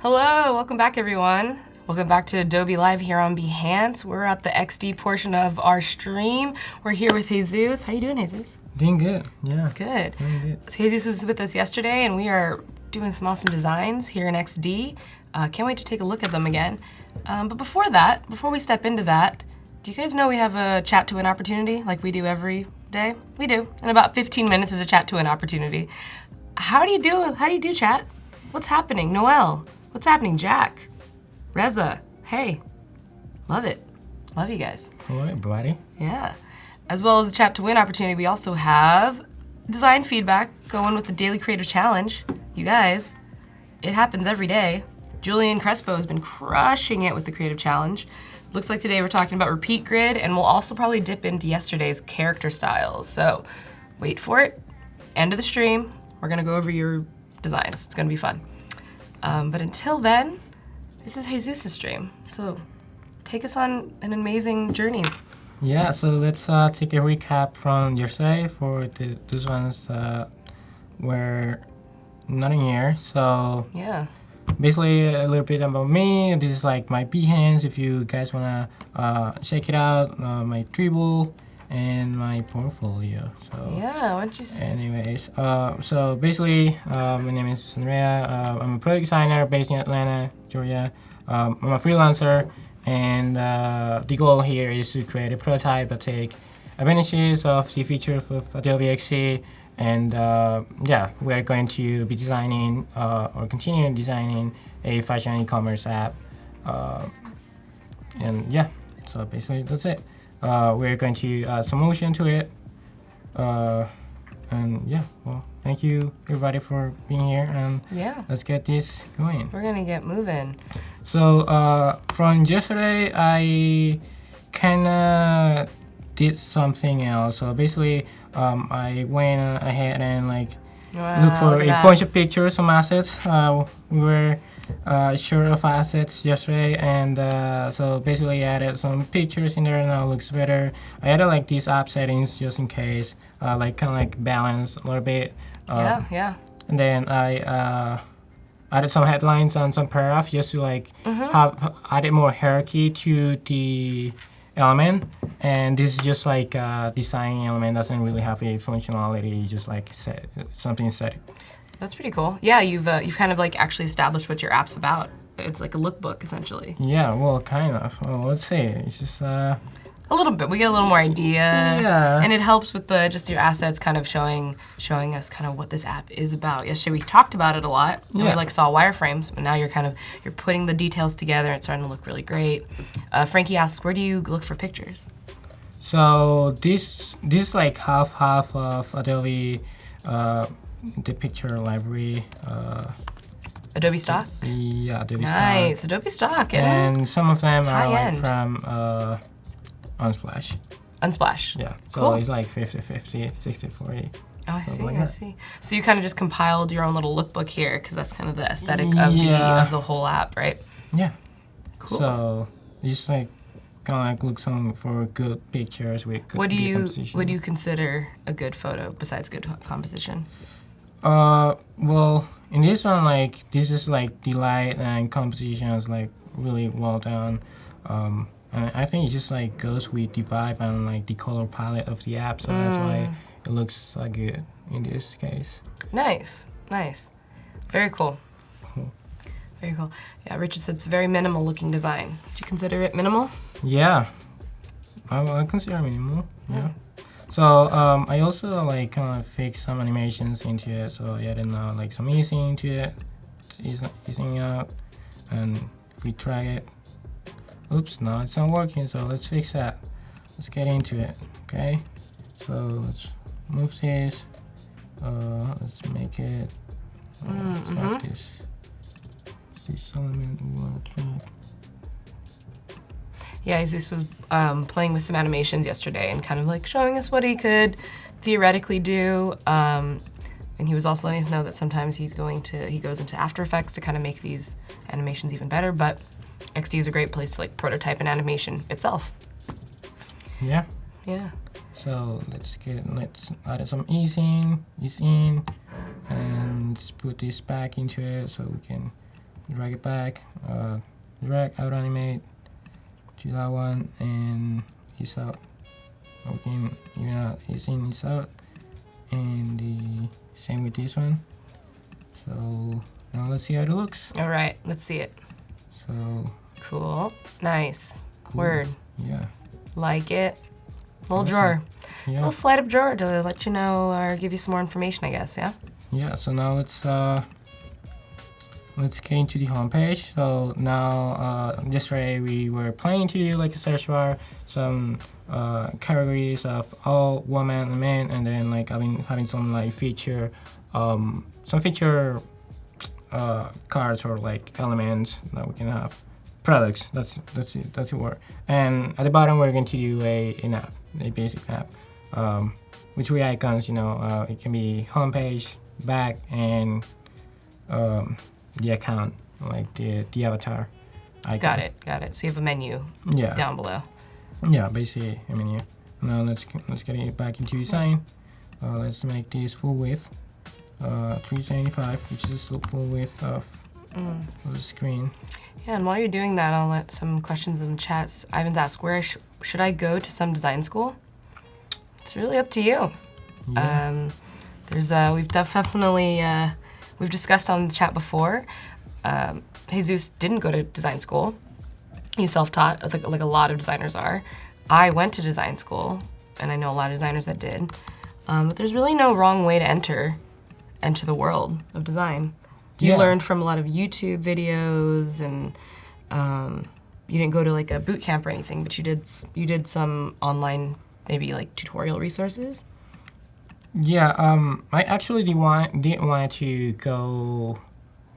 Hello, welcome back everyone. Welcome back to Adobe Live here on Behance. We're at the XD portion of our stream. We're here with Jesus. How you doing, Jesus? Doing good, yeah. Good. Doing good. So Jesus was with us yesterday and we are doing some awesome designs here in XD. Can't wait to take a look at them again. But before we step into that, do you guys know we have a chat to win opportunity like we do every day? We do. In about 15 minutes is a chat to win opportunity. How do you do, chat? What's happening? Noel? What's happening, Jack? Reza? Hey. Love it. Love you guys. Hello, everybody. Yeah. As well as a chat to win opportunity, we also have design feedback going with the Daily Creative Challenge. You guys, it happens every day. Julian Crespo has been crushing it with the Creative Challenge. Looks like today we're talking about repeat grid, and we'll also probably dip into yesterday's character styles. So wait for it. End of the stream, we're gonna go over your designs. It's gonna be fun. But until then, this is Jesus' stream. So take us on an amazing journey. Yeah, so let's take a recap from yesterday for those ones that were not in here. So Yeah. basically a little bit about me. This is like my Behance if you guys wanna check it out. My Dribble and my portfolio. So Yeah, why don't you anyways, so basically, my name is Sandrea. I'm a product designer based in Atlanta, Georgia. I'm a freelancer, and the goal here is to create a prototype that take advantages of the features of Adobe XD, and yeah, we're going to be designing or continue designing a fashion e-commerce app, and yeah, so basically that's it. We're going to add some motion to it. And yeah, well, thank you everybody for being here, and Yeah. let's get this going. We're gonna get moving. So from yesterday, I kinda did something else. So basically, I went ahead and like look for a bunch of pictures, some assets. We were short of assets yesterday, and so basically I added some pictures in there, and now it looks better. I added like these app settings just in case, like kind of like balance a little bit. Yeah. And then I added some headlines and some paragraph just to like have added more hierarchy to the element. And this is just like a design element, doesn't really have a functionality, just like something static. That's pretty cool. Yeah, you've kind of like actually established what your app's about. It's like a lookbook essentially. Yeah, well, kind of. Well, let's see. It's just A little bit. We get a little more idea. Yeah. And it helps with the just your assets kind of showing us kind of what this app is about. Yesterday we talked about it a lot. And we like saw wireframes, but now you're putting the details together. It's starting to look really great. Frankie asks, where do you look for pictures? So this like half of Adobe the picture library. Adobe Stock? Yeah, Adobe Stock. Nice. Adobe Stock. And some of them are like High-end. from Unsplash. Unsplash. Yeah. So Cool. it's like 50-50, 60-40. Oh, I see, Something like I that. see. So you kind of just compiled your own little lookbook here, because that's kind of the aesthetic of Yeah. the whole app, right? Yeah. Cool. So just like kind of like look for good pictures with good What do composition. you consider a good photo besides good composition? Well, in this one, like this is like the light and composition is like really well done. And I think it just like goes with the vibe and like the color palette of the app, so that's why it looks so good in this case. Nice. Very cool. Very cool. Yeah, Richard said it's a very minimal looking design. Would you consider it minimal? Yeah, I consider minimal. Yeah. So I also like kind of fix some animations into it. So yeah, then like some easing into it, it's easing out, and if we try it, oops, no, it's not working. So let's fix that. Let's get into it. Okay. So let's move this. Let's make it. Like this element we want to track. Yeah, Jesus was playing with some animations yesterday and kind of like showing us what he could theoretically do. And he was also letting us know that sometimes he goes into After Effects to kind of make these animations even better. But XD is a great place to like prototype an animation itself. Yeah. Yeah. So let's add some easing, and just put this back into it so we can drag it back, drag out animate to that one, and ease out. We can even out ease in, ease out, and the same with this one. So now let's see how it looks. All right, let's see it. So Cool. Nice. cool. Word. Yeah. Like it. Little Awesome. drawer. Yeah. Little slide up drawer to let you know or give you some more information, I guess, yeah? Yeah. So now let's get into the home page. So now yesterday we were planning to do like a search bar, some categories of all women and men, and then like having some like feature cards or like elements that we can have. Products. That's it. That's the word. And at the bottom we're going to do an app, a basic app, with 3 icons. It can be homepage, back, and the account, like the avatar icon. Got it. So you have a menu Yeah. down below. Yeah, basically a menu. Now let's get it back into design. Let's make this full width, 375, which is the full width of the screen. Yeah, and while you're doing that, I'll let some questions in the chats. Ivan's asked, where should I go to some design school? It's really up to you. Yeah. We've definitely, we've discussed on the chat before, Jesus didn't go to design school. He's self-taught, like a lot of designers are. I went to design school, and I know a lot of designers that did. But there's really no wrong way to enter the world of design. You Yeah. learned from a lot of YouTube videos, and you didn't go to like a boot camp or anything, but you did some online, maybe like tutorial resources. Yeah, I actually didn't want to go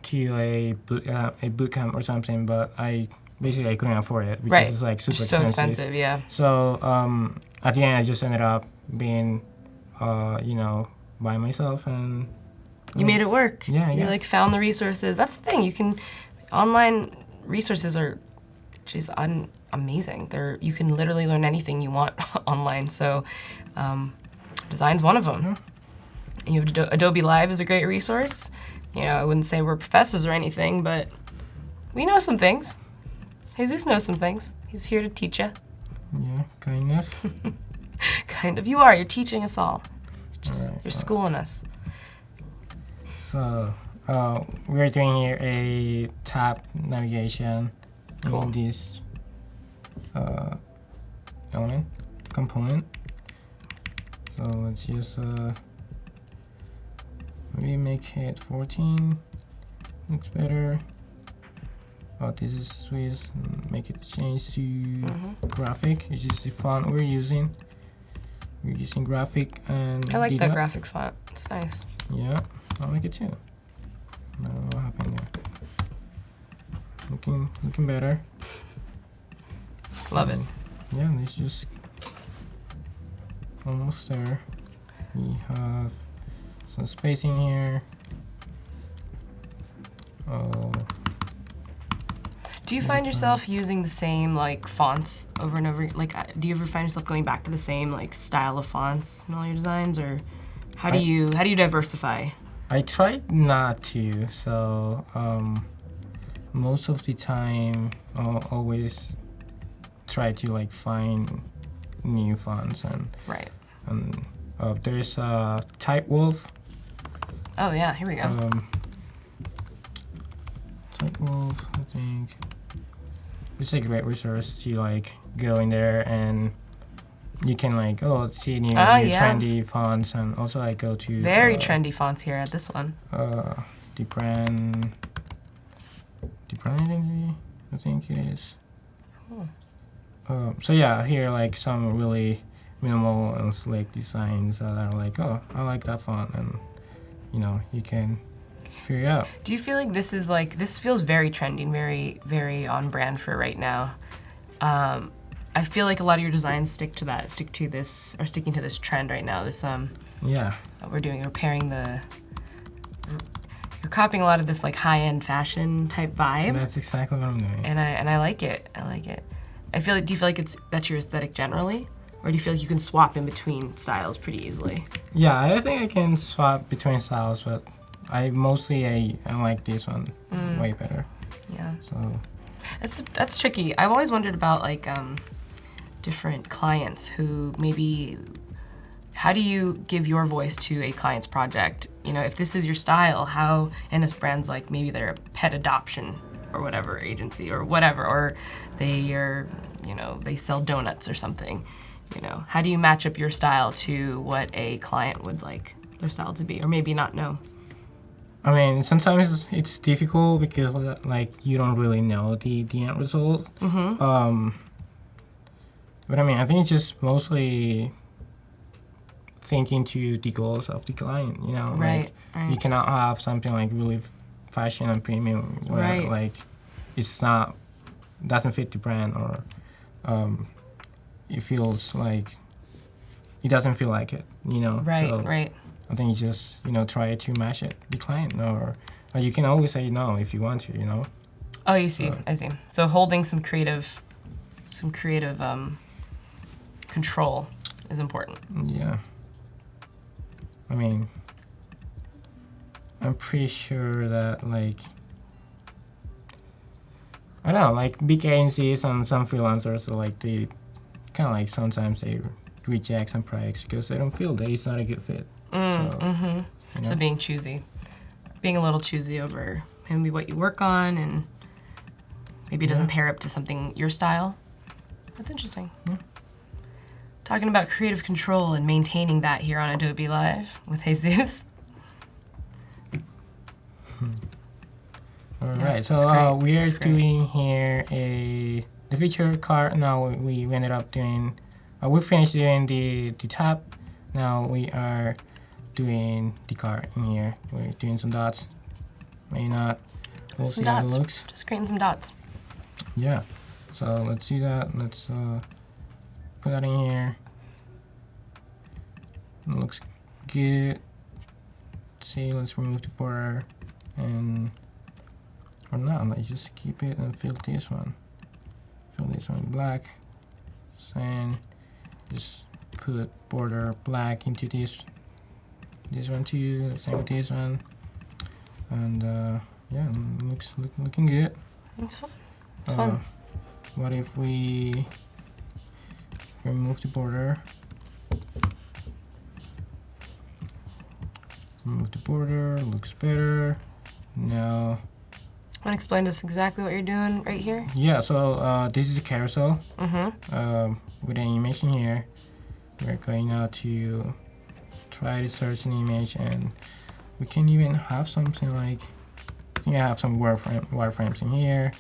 to a boot camp or something, but I couldn't afford it because Right. it's like super So expensive, yeah. So at the end, I just ended up being, by myself, and You made it work. Yeah, You yeah. like found the resources. That's the thing. Online resources are just amazing. You can literally learn anything you want online. So design's one of them. You have Adobe Live is a great resource. I wouldn't say we're professors or anything, but we know some things. Jesus knows some things. He's here to teach you. Yeah, kind of. Kind of. You are. You're teaching us all. Alright, You're schooling us. So we're doing here a tab navigation Cool. in this component. So let's just maybe make it 14. Looks better. Oh, this is Swiss. Make it change to graphic, which is the font we're using. We're using graphic and I like that Diva. graphic font. It's nice. Yeah, I like it too. I don't know what happened there. Looking better. Love it. Yeah, it's just almost there. We have some spacing here. Do you find yourself using the same like fonts over and over? Like, do you ever find yourself going back to the same like style of fonts in all your designs, or how do you diversify? I tried not to, so most of the time I'll always try to like find new fonts, and Right. there's Type Wolf. Oh yeah, here we go. Type Wolf, I think. It's a great resource to like go in there, and you can like see new yeah. trendy fonts, and also like go to Very trendy fonts here at this one. the brand identity, I think it is. So yeah, here like some really minimal and slick designs that are like, I like that font, and you can figure it out. Do you feel like this feels very trendy and very, very on brand for right now? I feel like a lot of your designs sticking to this trend right now. This Yeah. that we're doing, you're copying a lot of this like high-end fashion type vibe. That's exactly what I'm doing. And I like it. Do you feel like that's your aesthetic generally? Or do you feel like you can swap in between styles pretty easily? Yeah, I think I can swap between styles, but I like this one way better. Yeah. So That's tricky. I've always wondered about like different clients who maybe, how do you give your voice to a client's project? You know, if this is your style, how, and if brands like maybe they're a pet adoption or whatever agency or whatever, or they are, you know, they sell donuts or something, you know, how do you match up your style to what a client would like their style to be, or maybe not know? I mean, sometimes it's difficult because like you don't really know the end result. But I mean, I think it's just mostly thinking to the goals of the client. You know, Right, like you cannot have something like really fashion and premium where like it's not, doesn't fit the brand, or it feels like it doesn't feel like it. You know, so Right. I think you just, you know, try to match it the client, or you can always say no if you want to, you know. Oh, you see, I see. So holding some creative control is important. Yeah. I mean, I'm pretty sure that like, I don't know, like big agencies and some freelancers, like they kind of like sometimes they reject some projects because they don't feel that it's not a good fit. You know? So being choosy, being a little choosy over maybe what you work on, and maybe it doesn't pair up to something your style. That's interesting. Yeah. Talking about creative control and maintaining that here on Adobe Live with Jesus. All Yeah, right, so that's great. we are That's great. doing here the feature card. Now we ended up doing, we finished doing the tab. Now we are doing the card in here. We're doing some dots. Maybe not. We'll Some see how it dots. looks. Just creating some dots. Yeah. So let's see that. Let's put that in here. It looks good. Let's see, let's remove the border, and or not, let's just keep it and fill this one. Fill this one black. And just put border black into this one too. Same with this one. And yeah, looking good. It's fun. It's fun. What if we remove the border? Remove the border, looks better. Now, Want to explain to us exactly what you're doing right here? yeah, so this is a carousel Mm-hmm. with an image in here. We're going now to try to search an image, and we can even have something like, I think I have some wireframes in here.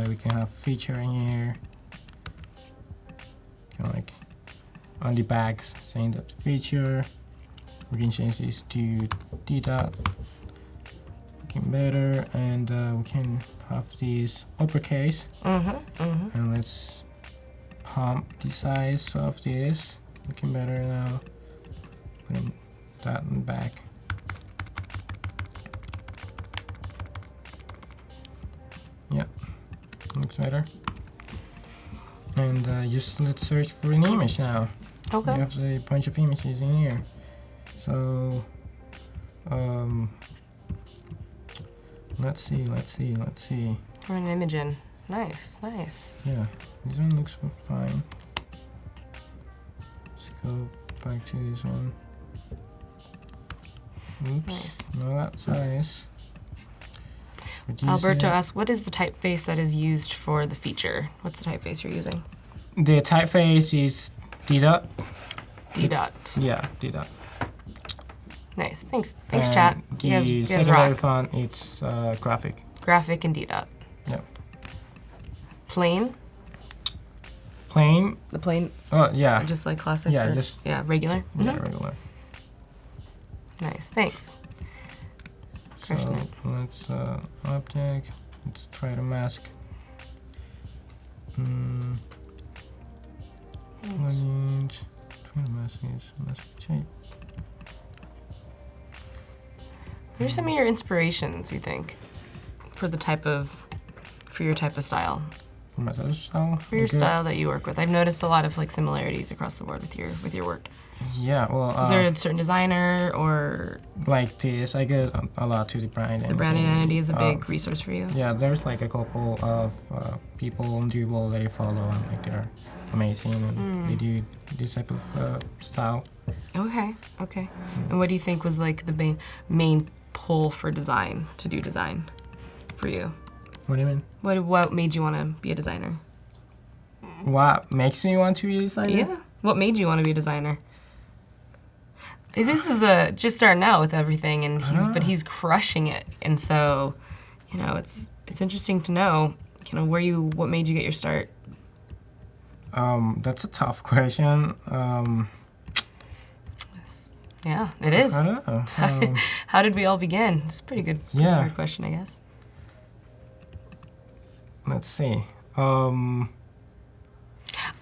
We can have feature in here. Kind of like on the back saying that feature. We can change this to D dot. Looking better, and we can have these uppercase. And let's pump the size of this. Looking better now. Putting that in the back. Yeah, looks better. And just let's search for an image now. Okay. We have a bunch of images in here. So, let's see. We're an image in. Nice. Yeah, this one looks fine. Let's go back to this one. Oops, Nice. not that size. Reduce Alberto it. asks, what is the typeface that is used for the feature? What's the typeface you're using? The typeface is D dot. D dot. Yeah, D dot. Nice. Thanks, And chat. The You guys secondary rock. font, it's graphic. Graphic and D dot. Yeah. Plain? Plain. The plain, Oh yeah. just like classic? Yeah, or- just yeah, regular? yeah, Mhm. regular. Nice. Thanks. Fresh So note. let's object. Let's try to mask. Plugins. Try to mask this. Mask shape. What are some of your inspirations, you think, for your type of style? myself style. For your style that you work with, I've noticed a lot of like similarities across the board with your work. Yeah, well, Is there a certain designer or like this? I get a lot to the brand. the brand identity is a big resource for you? Yeah, there's like a couple of people on Dribble that I follow, and like they're amazing, and they do this type of style. Okay. And what do you think was like the main pull for design, to do design for you? What do you mean? What made you want to be a designer? What makes me want to be a designer? Yeah. What made you want to be a designer? This is just starting out with everything, and he's crushing it. And so, it's interesting to know, what made you get your start? That's a tough question. Yeah, it is. I don't know. How did we all begin? It's a pretty good, hard question, I guess. Let's see. I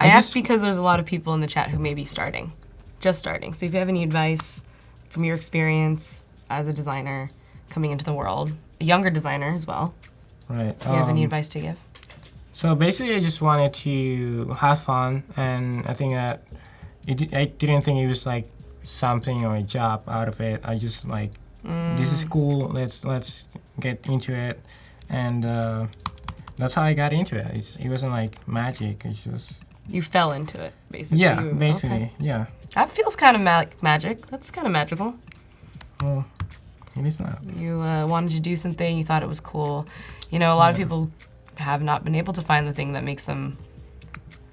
asked because there's a lot of people in the chat who may be just starting. So if you have any advice from your experience as a designer coming into the world, a younger designer as well, right? Do you have any advice to give? So basically, I just wanted to have fun, and I think that I didn't think it was like something or a job out of it. I just like, this is cool. Let's get into it, and that's how I got into it. It wasn't like magic. It's just you fell into it, basically. Yeah, basically, okay. Yeah. That feels kind of magic. That's kind of magical. Well, it is not. You wanted to do something. You thought it was cool. A lot of people have not been able to find the thing that makes them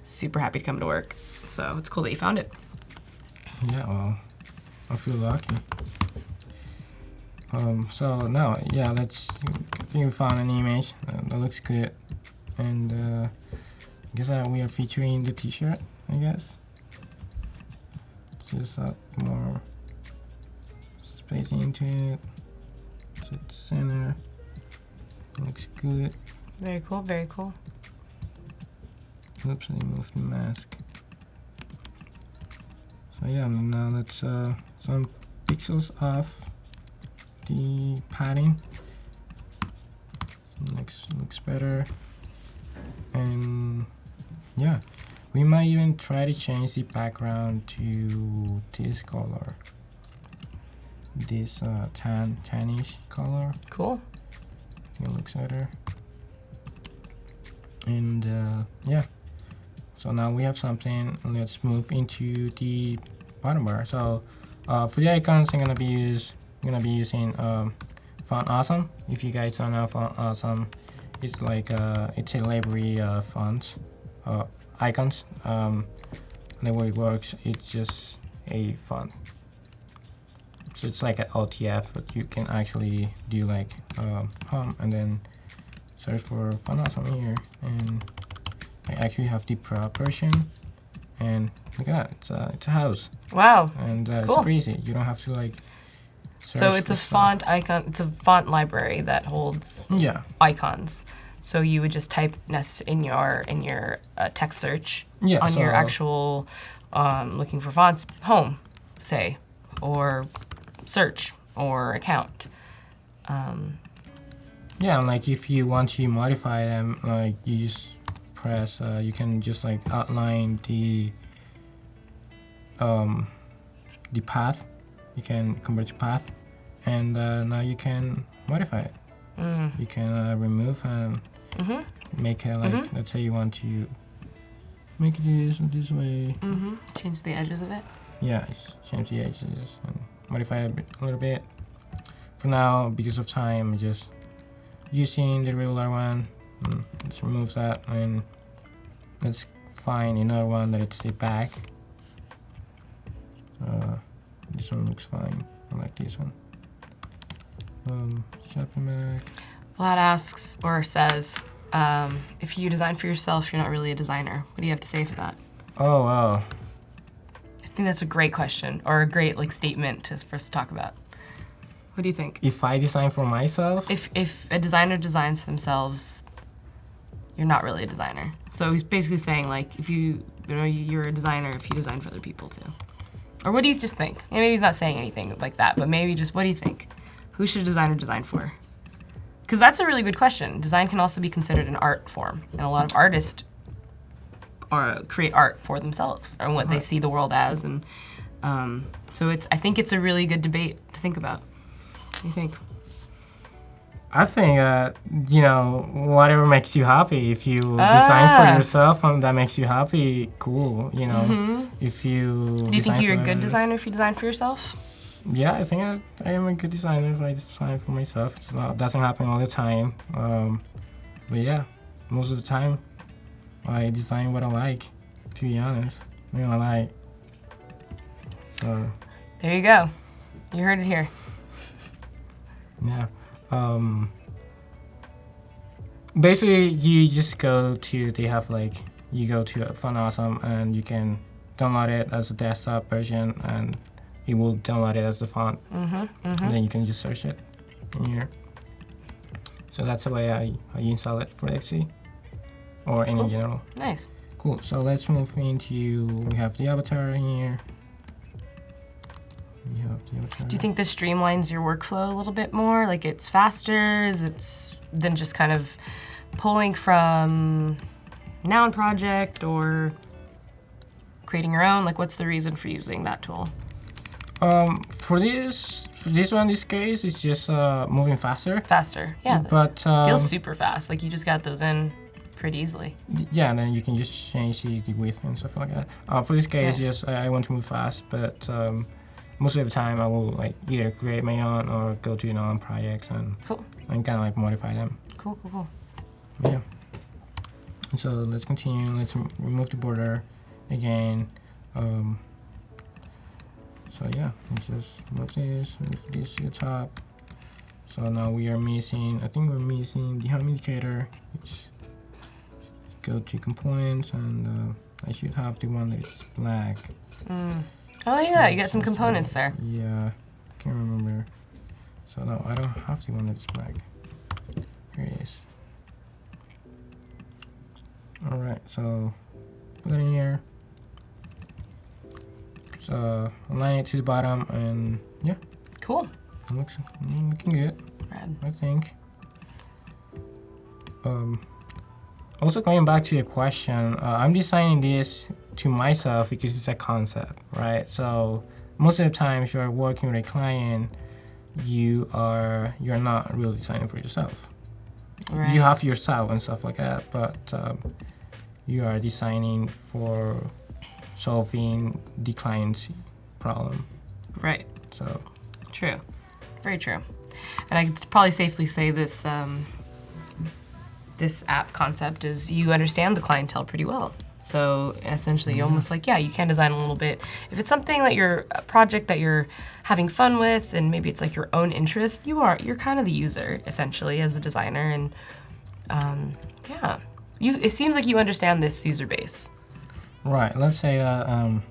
super happy to come to work. So it's cool that you found it. Yeah, well, I feel lucky. So now, yeah, I think we found an image that looks good, and I guess we are featuring the T-shirt. I guess just add more space into it. So it's center. Looks good. Very cool. Very cool. Oops, I moved the mask. So yeah, now let's some pixels off the padding. Looks better, and yeah, we might even try to change the background to this color, this tannish color. Cool. It looks better, and yeah. So now we have something. Let's move into the bottom bar. So for the icons, I'm gonna be using Font Awesome. If you guys don't know Font Awesome, it's like it's a library of fonts, icons. The way it works, it's just a font. So it's like an OTF, but you can actually do like home and then search for Font Awesome here, and I actually have the Pro version, and look at that, it's a house. Wow. And cool. It's crazy. You don't have to like So it's a font icon, it's a font library that holds icons. So you would just type in your text search on your actual looking for fonts, home, say, or search or account. Yeah, and like if you want to modify them, like you just press, you can just like outline the path. You can convert to path, and now you can modify it. You can remove and make it like, let's say you want to make it this way. Change the edges of it. Yeah, change the edges and modify it a little bit. For now, because of time, I'm just using the regular one. Let's remove that, and let's find another one that it's the back. This one looks fine. I like this one. Chapter back. Vlad asks or says, if you design for yourself, you're not really a designer. What do you have to say for that? Oh wow. I think that's a great question, or a great like statement for us to talk about. What do you think? If I design for myself? If a designer designs for themselves, you're not really a designer. So he's basically saying like, if you're a designer if you design for other people too. Or what do you just think? Maybe he's not saying anything like that, but maybe just what do you think? Who should a designer design for? Because that's a really good question. Design can also be considered an art form, and a lot of artists create art for themselves or what they see the world as, and so I think it's a really good debate to think about. What do you think? I think whatever makes you happy. If you design for yourself and that makes you happy, cool. If you do you think you're a good designer if you design for yourself? Yeah, I think I am a good designer if I design for myself. It doesn't happen all the time, but yeah, most of the time I design what I like. To be honest, I like. So there you go. You heard it here. Yeah. Basically, you just go to, you go to Fun Awesome and you can download it as a desktop version and it will download it as the font. And then you can just search it in here. So that's the way I install it for XD or any in general. Nice. Cool. So let's move into, we have the avatar in here. Do you think this streamlines your workflow a little bit more? Like it's faster? Is it than just kind of pulling from Noun project or creating your own? Like what's the reason for using that tool? For this one, this case, it's just moving faster. Faster, yeah. But feels super fast. Like you just got those in pretty easily. Yeah, and then you can just change the width and stuff like that. For this case, yes, I want to move fast, but most of the time I will either create my own or go to non projects and kind of modify them. Cool. Yeah. So let's continue. Let's remove the border again. So yeah, let's just move this to the top. So now we are missing, I think we're missing the home indicator. Let's go to components and I should have the one that is black. Oh yeah, you got some components there. Yeah, can't remember. So no, I don't have the one that's black. Here it is. All right, so put it in here. So align it to the bottom, and yeah. Cool. Looking good. Rad. I think. Also going back to your question, I'm designing this to myself because it's a concept, right? So most of the time, if you're working with a client, you're not really designing for yourself. Right. You have yourself and stuff like that, but you are designing for solving the client's problem. Right. So. True. Very true. And I could probably safely say this. This app concept is you understand the clientele pretty well. So essentially, almost you can design a little bit. If it's something that a project that you're having fun with, and maybe it's your own interest, you're kind of the user essentially as a designer, and it seems like you understand this user base. Right. Let's say that. I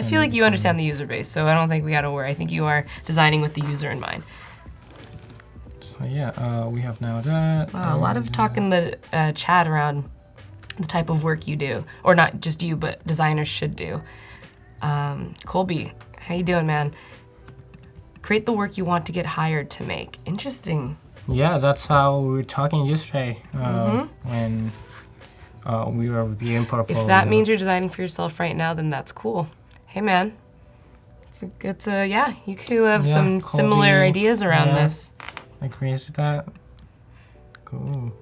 feel like you understand the user base, so I don't think we got to worry. I think you are designing with the user in mind. So yeah, we have now that. Wow, a lot of talk in the chat around the type of work you do, or not just you, but designers should do. Colby, how you doing, man? Create the work you want to get hired to make. Interesting. Yeah, that's how we were talking yesterday when we were reviewing portfolio. If that means you're designing for yourself right now, then that's cool. Hey, man. You could have some Colby, similar ideas around this. Agrees with that. Cool.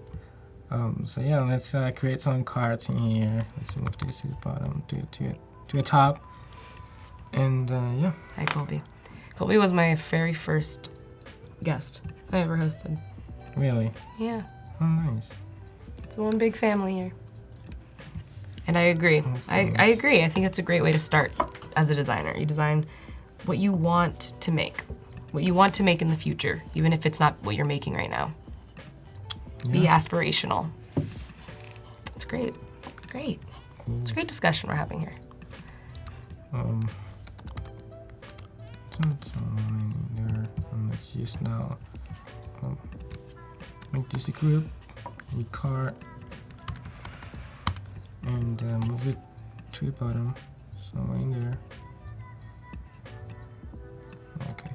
So yeah, let's create some cards in here. Let's move this to the bottom, to the top, and yeah. Hi, Colby. Colby was my very first guest I ever hosted. Really? Yeah. Oh, nice. It's one big family here. And I agree. I agree. I think it's a great way to start as a designer. You design what you want to make. What you want to make in the future, even if it's not what you're making right now. Yeah. Be aspirational. It's great. Great. Cool. It's a great discussion we're having here. There, and let's just now make this a group, a card, and move it to the bottom, somewhere in there. Okay.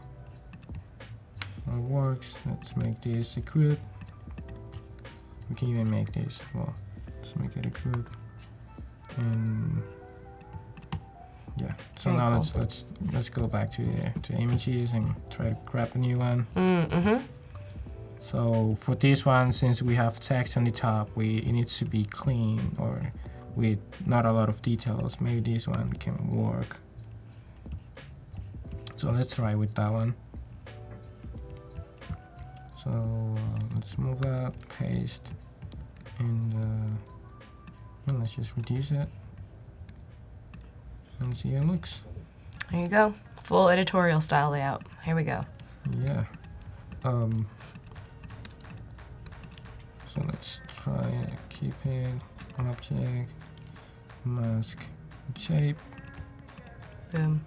works. Let's make this a group. We can even make this. Well, let's make it a group. And yeah. So Very now cool. let's go back to images and try to grab a new one. Mm-hmm. So for this one, since we have text on the top, it needs to be clean or with not a lot of details. Maybe this one can work. So let's try with that one. So let's move that, paste, and let's just reduce it and see how it looks. There you go. Full editorial style layout. Here we go. Yeah. So let's try it. Keep it object, mask, shape, Boom.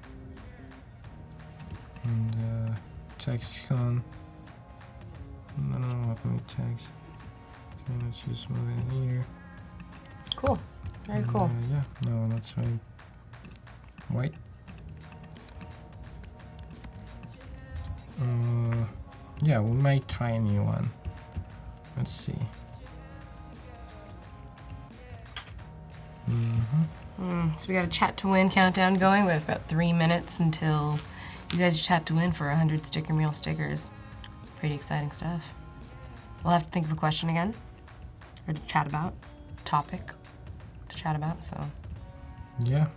and text icon. I don't know what happened with text. Okay, let's just move it in here. Cool. Very And, cool. Yeah, no, let's try white. Yeah, we might try a new one. Let's see. So we got a chat to win countdown going with about 3 minutes until you guys chat to win for 100 sticker meal stickers. Pretty exciting stuff. We'll have to think of a question again, or to chat about, topic to chat about. So Yeah,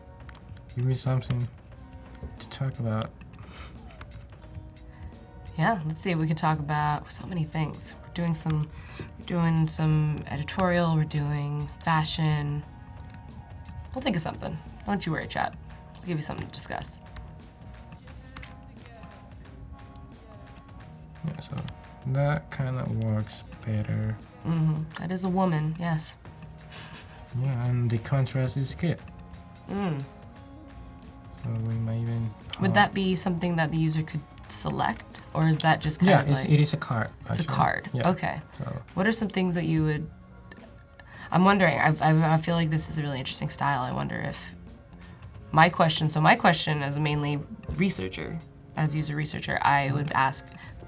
give me something to talk about. yeah, let's see. We could talk about so many things. We're doing some editorial. We're doing fashion. We'll think of something. Don't you worry, chat. We'll give you something to discuss. Yeah, so that kind of works better. That is a woman, yes. Yeah, and the contrast is good. So we might even. Would that be something that the user could select, or is that just kind Yeah, of like it is a card. it's a actually. card? Yeah. Okay. So What are some things that you would? I'm wondering. I feel like this is a really interesting style. I wonder if my question. So my question, as a mainly researcher, as user researcher, I would ask,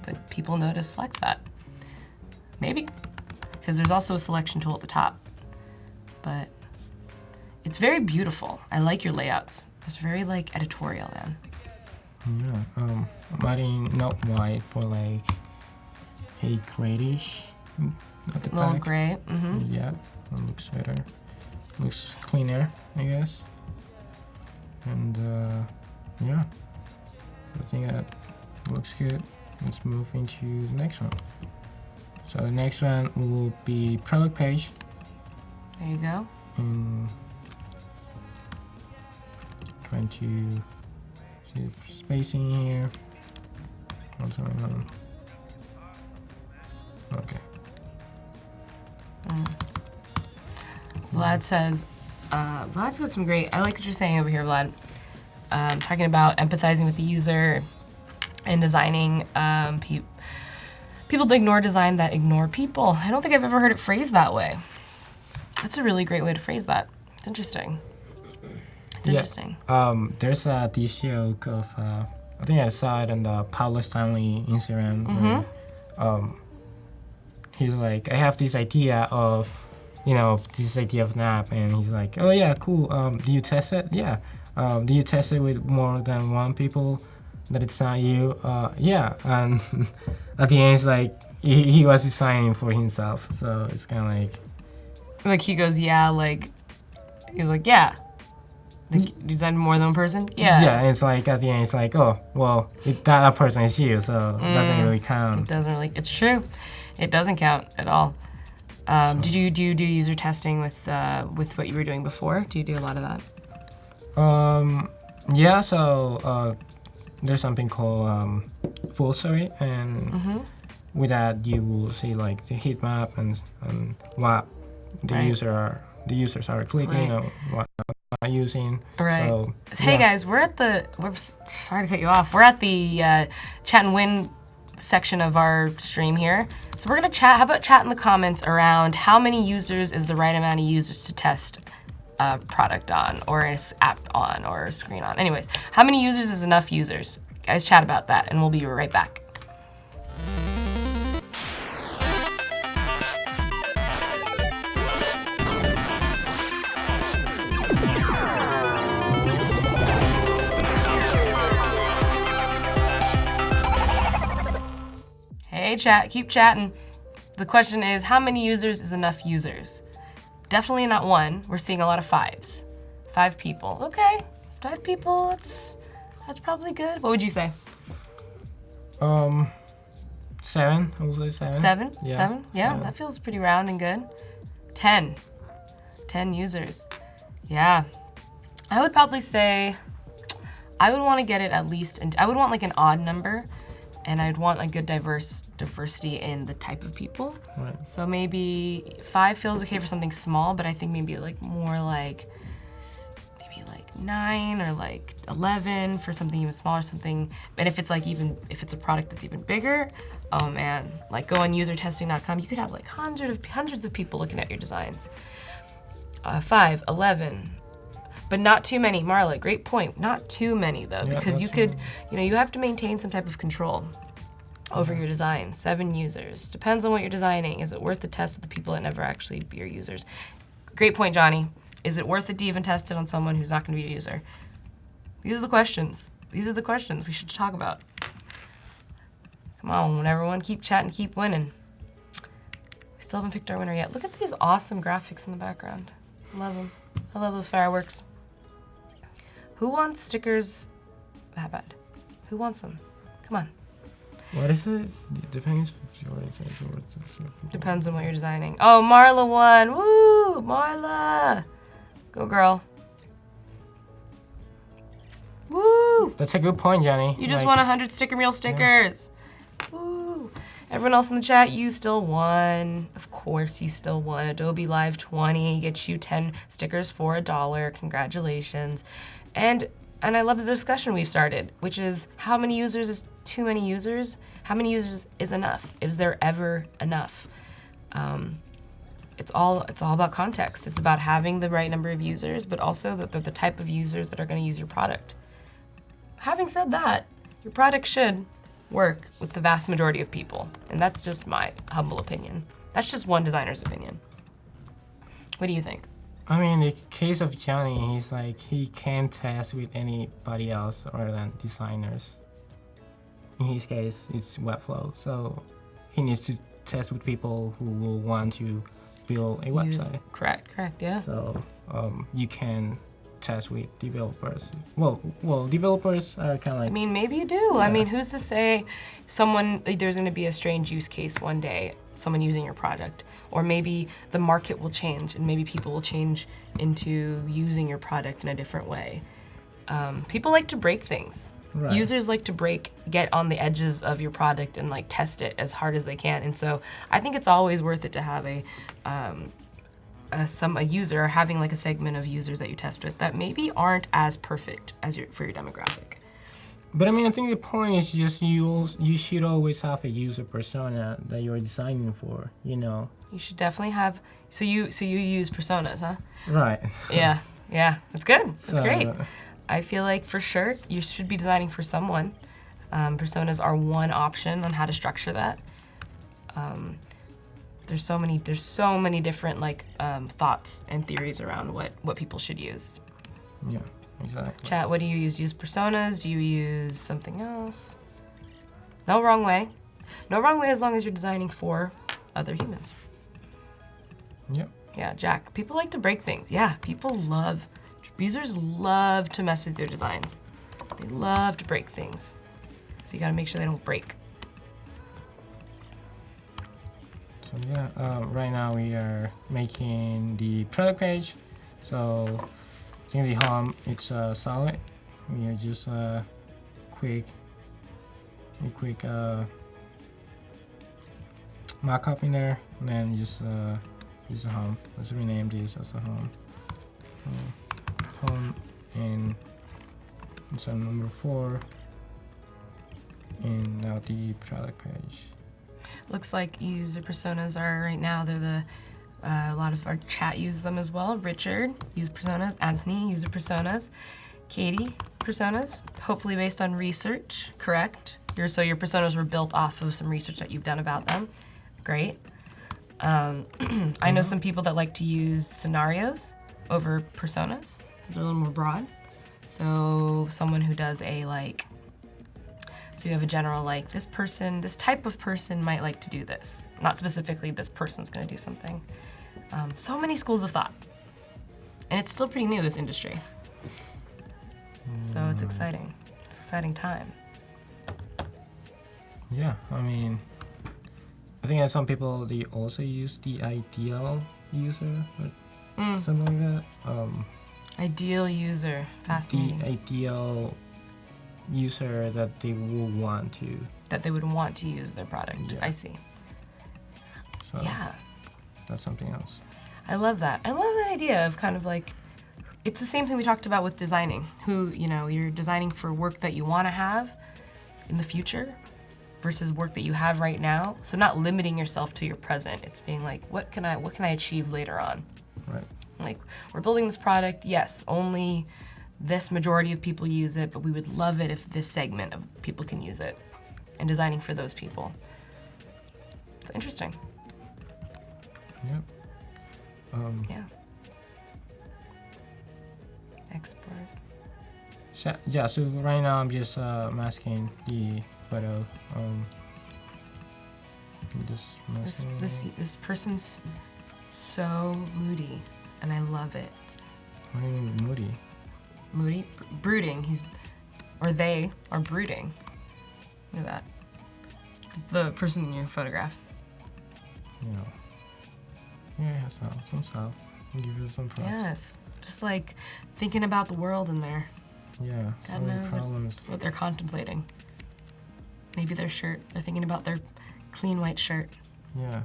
would people know to select that? Maybe, because there's also a selection tool at the top. But it's very beautiful. I like your layouts. It's very like editorial, man. yeah, adding not white, but like a grayish at the A little back. gray. Yeah, that looks better. Looks cleaner, I guess. And yeah, I think that looks good. Let's move into the next one. So the next one will be product page. There you go. And trying to see the spacing here. What's going on? Okay. Vlad says, Vlad said some great, I like what you're saying over here, Vlad. Talking about empathizing with the user and designing people to ignore design that ignore people. I don't think I've ever heard it phrased that way. That's a really great way to phrase that. It's interesting. It's interesting. There's this joke of I think I saw it on the Paolo Stanley Instagram. Where, he's like, I have this idea of, this idea of an app, and he's like, oh yeah, cool. Do you test it? Yeah. Do you test it with more than one people that it's not you? Yeah. And at the end, it's like he was designing for himself, so it's kind of Like he goes, yeah, like, he's like, yeah. Like, you designed more than one person? Yeah. Yeah, it's like at the end, it's like, oh, well, that person is you, so it doesn't really It count. doesn't really, it's true. It doesn't count at all. Do you do user testing with what you were doing before? Do you do a lot of that? Yeah, so there's something called full story, and with that you will see like the heat map and what the Right. users are clicking Right. or what are using. Right. So, Hey yeah. guys, we're at the. Whoops, sorry to cut you off. We're at the chat and win section of our stream here. So we're gonna chat. How about chat in the comments around how many users is the right amount of users to test a product on, or an app on, or a screen on? Anyways, how many users is enough users? Guys, chat about that, and we'll be right back. Hey, chat, keep chatting. The question is, how many users is enough users? Definitely not one. We're seeing a lot of 5s. 5 people. Okay, 5 people. That's probably good. What would you say? 7. I would say 7. 7? Yeah. 7? Yeah, 7. that feels pretty round and good. 10. 10 users. Yeah. I would probably say I would want to get it at least, I would want like an odd number, and I'd want a good diversity in the type of people. Right. So maybe 5 feels okay for something small, but I think maybe like more like 9 or like 11 for something even smaller, something. But if it's like if it's a product that's even bigger, oh man, like go on usertesting.com, you could have like hundreds of people looking at your designs. 5, 11, but not too many. Marla, great point. Not too many though, Yeah, because not you too could, many. you have to maintain some type of control over your design. 7 users. Depends on what you're designing. Is it worth the test with the people that never actually be your users? Great point, Johnny. Is it worth it to even test it on someone who's not going to be a user? These are the questions. These are the questions we should talk about. Come on, everyone, keep chatting, keep winning. We still haven't picked our winner yet. Look at these awesome graphics in the background. I love them. I love those fireworks. Who wants stickers that bad? Who wants them? Come on. What is it? Depends. Depends on what you're designing. Oh, Marla won. Woo, Marla. Go, girl. Woo! That's a good point, Johnny. You just won 100 sticker reel stickers. Yeah. Woo! Everyone else in the chat, you still won. Of course, you still won. Adobe Live 20 gets you 10 stickers for $1. Congratulations. And I love the discussion we've started, which is how many users is too many users? How many users is enough? Is there ever enough? It's all about context. It's about having the right number of users, but also the type of users that are going to use your product. Having said that, your product should work with the vast majority of people, and that's just my humble opinion. That's just one designer's opinion. What do you think? I mean, the case of Johnny, he's like, he can't test with anybody else other than designers. In his case, it's Webflow, so he needs to test with people who will want to build a website. Correct, yeah. So you can test with developers. Well, developers are kind of like... I mean, maybe you do. Yeah. I mean, who's to say there's going to be a strange use case one day, someone using your product, or maybe the market will change and maybe people will change into using your product in a different way. People like to break things. Right. Users like to get on the edges of your product and like test it as hard as they can. And so I think it's always worth it to have a user, having like a segment of users that you test with that maybe aren't as perfect as for your demographic. But I mean, I think the point is just you should always have a user persona that you're designing for, you know. You should definitely have. So you use personas, huh? Right. Yeah. That's good. That's great. I feel like for sure you should be designing for someone. Personas are one option on how to structure that. There's so many different like thoughts and theories around what people should use. Yeah, exactly. Chat, what do you use? Use personas? Do you use something else? No wrong way. No wrong way as long as you're designing for other humans. Yep. Yeah, Jack. People like to break things. Yeah, users love to mess with their designs. They love to break things. So you gotta make sure they don't break. So yeah, right now we are making the product page. So it's gonna be home. It's solid. We are just quick mock-up in there, and then just use a home. Let's rename this as a home. Home and so number 4, and now the product page. Looks like user personas are right now, they're a lot of our chat uses them as well. Richard, user personas. Anthony, user personas. Katie, personas, hopefully based on research, correct? So your personas were built off of some research that you've done about them. Great. I know some people that like to use scenarios over personas, because they're a little more broad. So someone who does So you have a general, like, this person, this type of person might like to do this. Not specifically this person's gonna do something. So many schools of thought. And it's still pretty new, this industry. So it's exciting. It's an exciting time. Yeah, I mean, I think that some people, they also use the ideal user, or something like that. Ideal user, fascinating. The ideal user that they will want to. That they would want to use their product. Yeah. I see. So Yeah. that's something else. I love that. I love the idea of kind of like, it's the same thing we talked about with designing. You're designing for work that you want to have in the future versus work that you have right now. So not limiting yourself to your present. It's being like, what can I achieve later on? Right. Like, we're building this product, yes, only this majority of people use it, but we would love it if this segment of people can use it. And designing for those people. It's interesting. Yep. Yeah. Export. So right now I'm just masking the photo. Just masking. This person's so moody, and I love it. What do you mean moody? Moody, brooding. They are brooding. Look at that. The person in your photograph. Yeah, it has some style. I'll give it some props. Yes, just like thinking about the world in there. Yeah, so God many knows problems. what they're contemplating. Maybe their shirt. They're thinking about their clean white shirt. Yeah.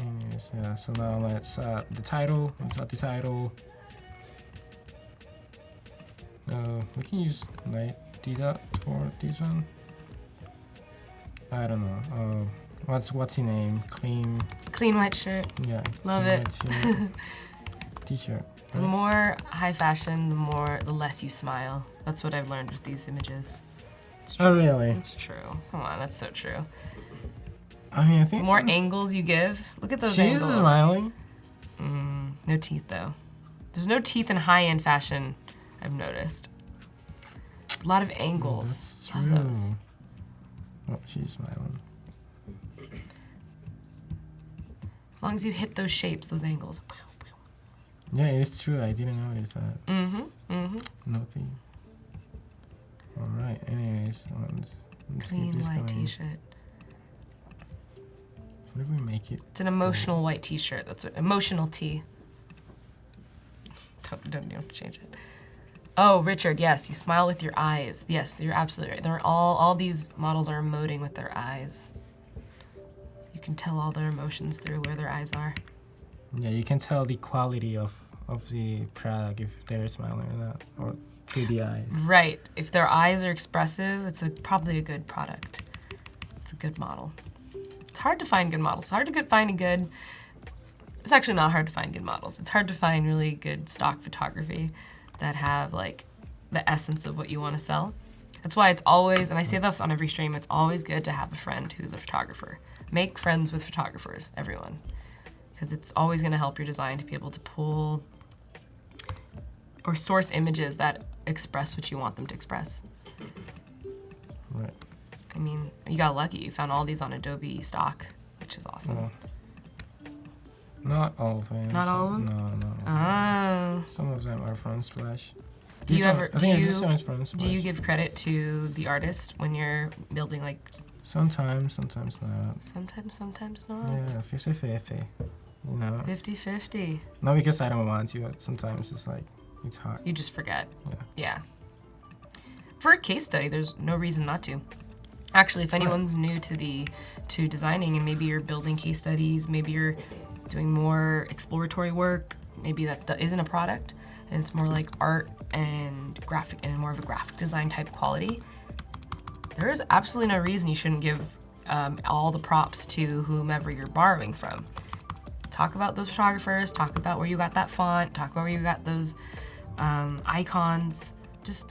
Anyways, yeah. So now let's the title. Let's add the title. We can use light data for this one. I don't know. What's the name? Clean white shirt. Yeah. Love clean it. white shirt. T-shirt. The more high fashion, the less you smile. That's what I've learned with these images. It's true. Oh really? It's true. Come on, that's so true. I mean, I The think more angles you give, look at those she's angles. smiling. No teeth though. There's no teeth in high-end fashion, I've noticed. A lot of angles. That's Love true. those. Oh, she's smiling. As long as you hit those shapes, those angles. Yeah, it's true. I didn't notice that. Nothing. All right. Anyways, let's Clean keep this white going. t-shirt. What if we make it? It's an emotional white t-shirt. That's what emotional tee. Don't change it. Oh, Richard, yes, you smile with your eyes. Yes, you're absolutely right. They're all these models are emoting with their eyes. You can tell all their emotions through where their eyes are. Yeah, you can tell the quality of the product if they're smiling or not, or through the eyes. Right. If their eyes are expressive, it's probably a good product. It's a good model. It's hard to find good models. It's hard to find a good... It's actually not hard to find good models. It's hard to find really good stock photography that have like the essence of what you want to sell. That's why it's always, and I say this on every stream, it's always good to have a friend who's a photographer. Make friends with photographers, everyone. Because it's always going to help your design to be able to pull or source images that express what you want them to express. Right. I mean, you got lucky. You found all these on Adobe stock, which is awesome. Well, not all of them. Not all of them? No. Oh. Some of them are from Splash. Do you ever? I think this one is from Splash. Do you give credit to the artist when you're building like? Sometimes not. Sometimes not. Yeah, 50-50. You know. 50-50. Not because I don't want to, but sometimes it's like it's hard. You just forget. Yeah. Yeah. For a case study, there's no reason not to. Actually, if anyone's new to designing and maybe you're building case studies, maybe you're doing more exploratory work, maybe that isn't a product and it's more like art and graphic and more of a graphic design type quality, there is absolutely no reason you shouldn't give all the props to whomever you're borrowing from. Talk about those photographers, talk about where you got that font, talk about where you got those icons, just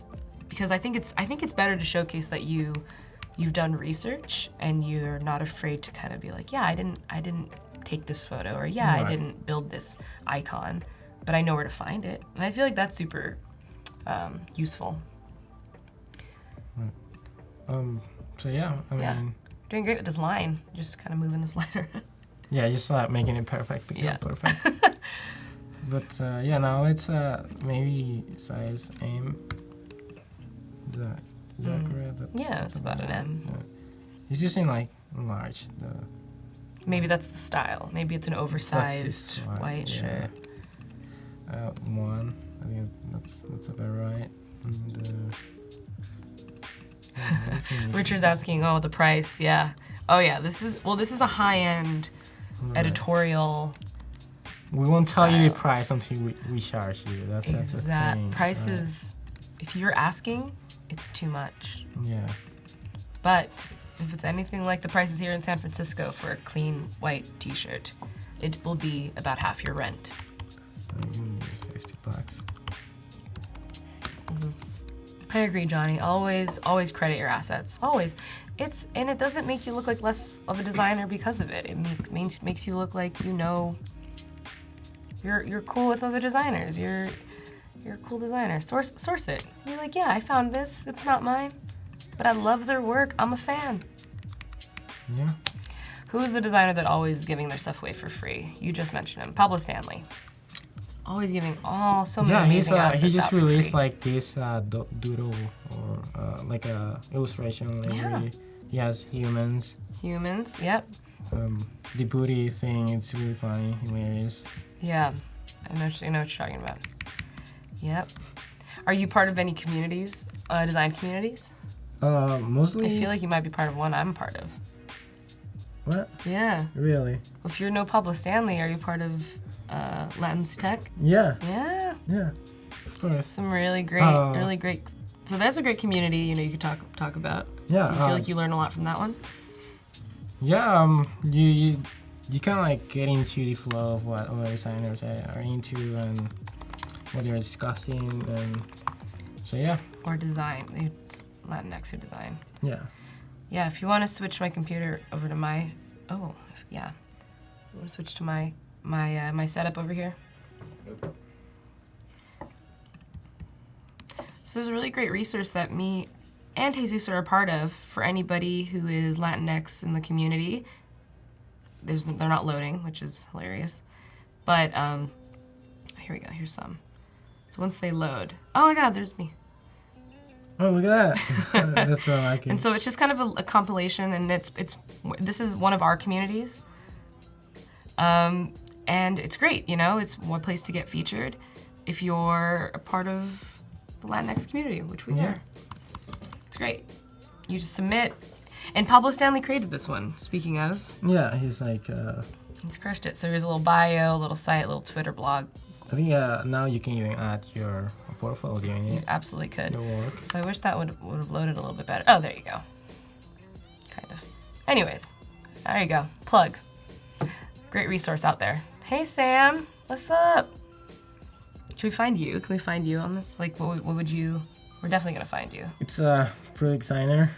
because I think it's better to showcase that you've done research and you're not afraid to kind of be like, yeah, I didn't take this photo, or yeah, Right. I didn't build this icon, but I know where to find it. And I feel like that's super useful. So yeah, I Yeah. mean, Doing great with this line. Just kind of moving the slider. yeah, just like making it perfect. Yeah. Perfect. But yeah, now it's maybe size M. Is that correct? Yeah, it's about an M. Yeah. He's using like large. Maybe that's the style. Maybe it's an oversized white shirt. One. I think that's about right. And, Richard's asking, oh, the price. Yeah. Oh yeah. This is a high-end editorial. We won't tell you the price until we charge you. That's the thing. Prices. If you're asking, it's too much. Yeah. But if it's anything like the prices here in San Francisco for a clean white T-shirt, it will be about half your rent. $50. I agree, Johnny. Always credit your assets. Always. And it doesn't make you look like less of a designer because of it. It makes you look like you're cool with other designers. You're a cool designer. Source it. Be like, yeah, I found this. It's not mine, but I love their work. I'm a fan. Yeah. Who's the designer that always is giving their stuff away for free? You just mentioned him, Pablo Stanley. Always giving so many amazing assets he just out for released free. like this doodle or like a illustration. He has humans. Humans, yep. The booty thing, it's really funny, hilarious. Yeah, I know what you're talking about. Yep. Are you part of any communities, design communities? Mostly. I feel like you might be part of one I'm part of. What? Yeah. Really? If you're no Pablo Stanley, are you part of Latin's Tech? Yeah. Yeah. Yeah. Of course. Some really great. So there's a great community, you could talk about. Yeah. Do you feel like you learn a lot from that one? Yeah. You kind of like get into the flow of what other designers are into and what they're discussing, and so yeah. Or design. It's Latinx who design. Yeah. Yeah. If you want to switch my computer over to my, I want to switch to my setup over here. So there's a really great resource that me and Jesus are a part of for anybody who is Latinx in the community. They're not loading, which is hilarious. But here we go. Here's some. So once they load, oh my God, there's me. Oh, look at that. That's what I like. And so it's just kind of a compilation, and this is one of our communities. And it's great, it's one place to get featured if you're a part of the Latinx community, which we are. It's great. You just submit. And Pablo Stanley created this one, speaking of. Yeah, he's like... He's crushed it. So here's a little bio, a little site, a little Twitter blog. I think now you can even add your portfolio in it. You absolutely could. Your work. So I wish that would have loaded a little bit better. Oh, there you go. Kind of. Anyways, there you go. Plug. Great resource out there. Hey, Sam. What's up? Should we find you? Can we find you on this? Like, what would you... We're definitely going to find you. It's a product designer.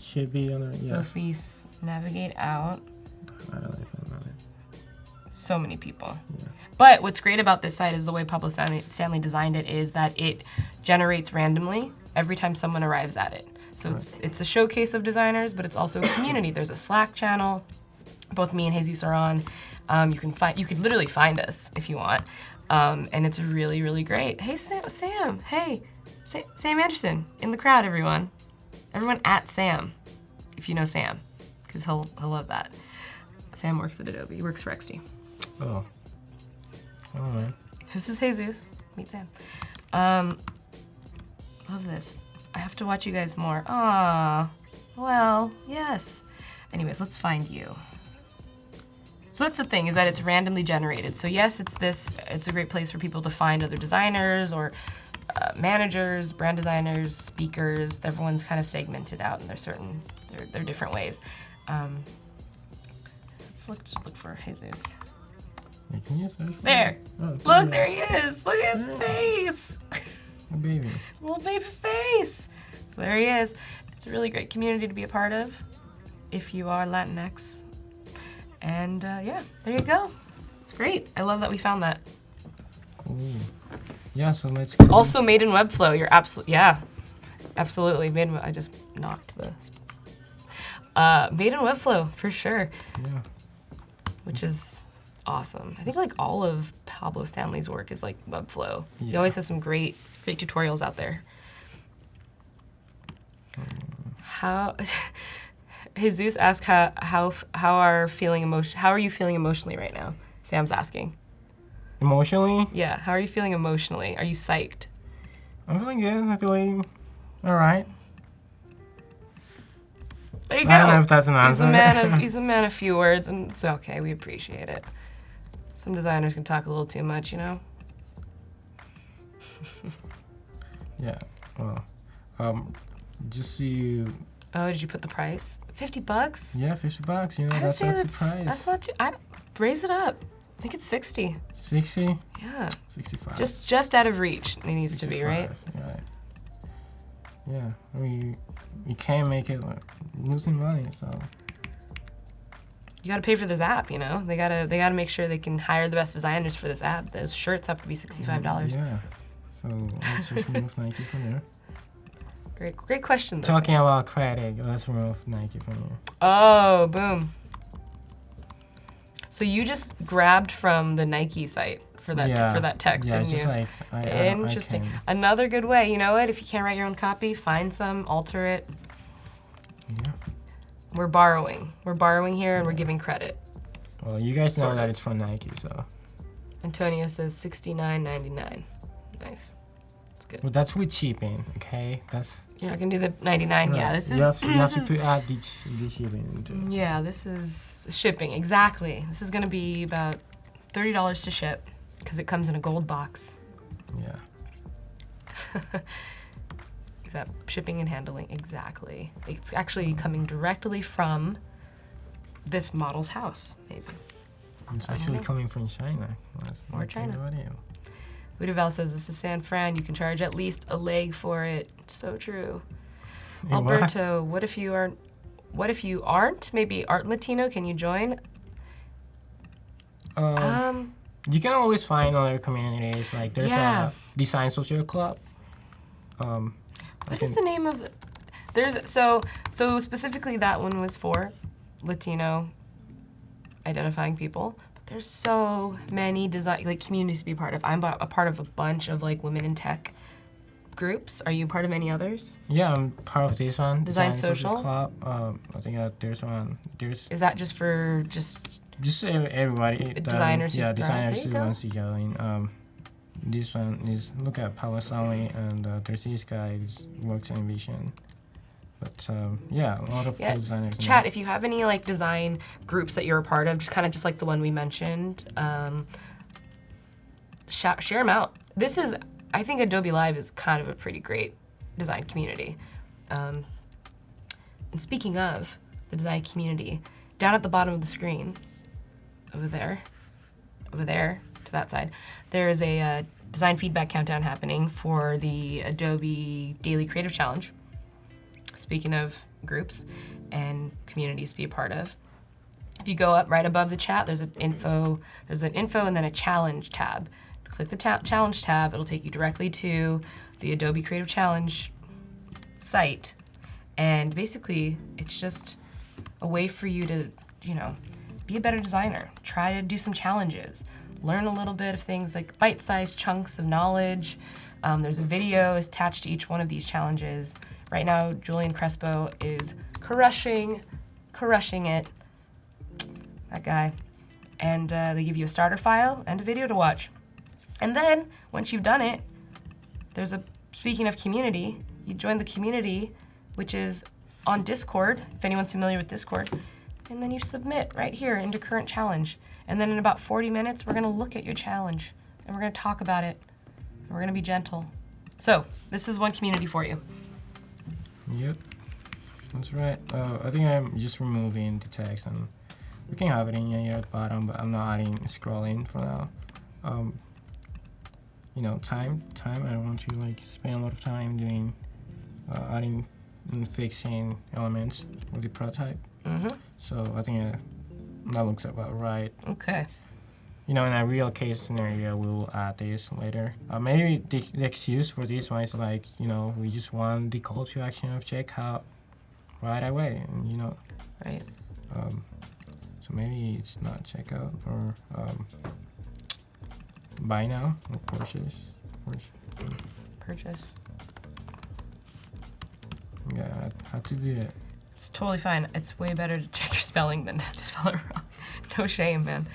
Should be on the... So if we navigate out... I don't know if I'm on it. So many people. Yeah. But what's great about this site is the way Pablo Stanley designed it is that it generates randomly every time someone arrives at it. So it's a showcase of designers, but it's also a community. There's a Slack channel. Both me and Jesus are on. You could literally find us if you want. And it's really, really great. Hey, Sam. Hey, Sam Anderson in the crowd, everyone. Everyone at Sam, if you know Sam, because he'll love that. Sam works at Adobe. He works for XD. Oh. Oh, man. This is Jesus. Meet Sam. Love this. I have to watch you guys more. Ah, well, yes. Anyways, let's find you. So that's the thing, is that it's randomly generated. So yes, it's a great place for people to find other designers or managers, brand designers, speakers. Everyone's kind of segmented out in their different ways. So let's just look for Jesus. Yeah, can you search for There. Oh, Look, there he is. Look at his face. Oh, baby. Little baby face. So there he is. It's a really great community to be a part of if you are Latinx. And yeah, there you go. It's great. I love that we found that. Cool. Yeah, so let's... Also made in Webflow. You're absolutely, yeah. Absolutely. I just knocked the... made in Webflow, for sure. Yeah. Which is awesome. I think like all of Pablo Stanley's work is like Webflow. He Yeah. always has some great tutorials out there. How... Jesus asked how are you feeling emotionally right now? Sam's asking. Emotionally? Yeah, how are you feeling emotionally? Are you psyched? I'm feeling good. I'm feeling all right. There you go. I don't know if that's an answer. He's a man of few words, and it's okay. We appreciate it. Some designers can talk a little too much, you know. Yeah. Well, just so you. Oh, did you put the price? $50? Yeah, $50. You know, I'd that's say the price. that's not too. Raise it up. I think it's 60. 60. Yeah. 65. Just out of reach. It needs to be, right? Right. Yeah. I mean, you can't make it like losing money, so. You gotta pay for this app, you know. They gotta make sure they can hire the best designers for this app. Those shirts have to be $65. Yeah. So let's just remove Nike from there. Great question. Though. Talking about credit, let's remove Nike from here. Oh, boom. So you just grabbed from the Nike site for that text, yeah, didn't just you? like Interesting. I can. Another good way. You know what? If you can't write your own copy, find some, alter it. Yeah. We're borrowing. We're borrowing here, and we're giving credit. Well, you guys know that it's from Nike, so. Antonio says $69.99. Nice. That's good. Well, that's with shipping, okay? That's. You're not gonna do the 99. Right. Yeah, this is. You have to add the shipping into it. Yeah, this is shipping. Exactly. This is gonna be about $30 to ship because it comes in a gold box. Yeah. That shipping and handling, exactly. It's actually coming directly from this model's house, maybe. It's actually coming from China. Or China. Udavel says, this is San Fran. You can charge at least a leg for it. So true. Alberto, what if you aren't? Maybe art Latino, can you join? You can always find other communities. Like there's a design social club. What is the name of there's so specifically that one was for Latino identifying people, but there's so many communities to be a part of. I'm a part of a bunch of like women in tech groups. Are you part of any others? Yeah, I'm part of this one. Design Social Club. I think there's one. Is that just for everybody? Designers. Designers who wants to join. This one is look at Palo Stanley, and there's this guy who works in Vision. But a lot of cool designers. Chat, if you have any like design groups that you're a part of, just like the one we mentioned, share them out. I think Adobe Live is kind of a pretty great design community. And speaking of the design community, down at the bottom of the screen, over there to that side, there is a design feedback countdown happening for the Adobe Daily Creative Challenge. Speaking of groups and communities to be a part of, if you go up right above the chat, there's an info and then a challenge tab. Click the challenge tab, it'll take you directly to the Adobe Creative Challenge site. And basically, it's just a way for you to, be a better designer. Try to do some challenges. Learn a little bit of things like bite-sized chunks of knowledge. There's a video attached to each one of these challenges. Right now, Julian Crespo is crushing it. That guy. And they give you a starter file and a video to watch. And then, once you've done it, speaking of community, you join the community, which is on Discord, if anyone's familiar with Discord, and then you submit right here into current challenge. And then in about 40 minutes, we're gonna look at your challenge, and we're gonna talk about it, and we're gonna be gentle. So, this is one community for you. Yep, that's right. I think I'm just removing the text, and we can have it in here at the bottom, but I'm not adding scrolling for now. Time. I don't want to spend a lot of time doing adding and fixing elements with the prototype. Mm-hmm. So I think that looks about right. Okay. you know, in a real case scenario, we'll add this later. Maybe the excuse for this one is like, you know, we just want the call to action of checkout right away, and you know. Right. So maybe it's not checkout or buy now or purchase. Purchase. Yeah, I had to do it. It's totally fine. It's way better to check your spelling than to spell it wrong. No shame, man.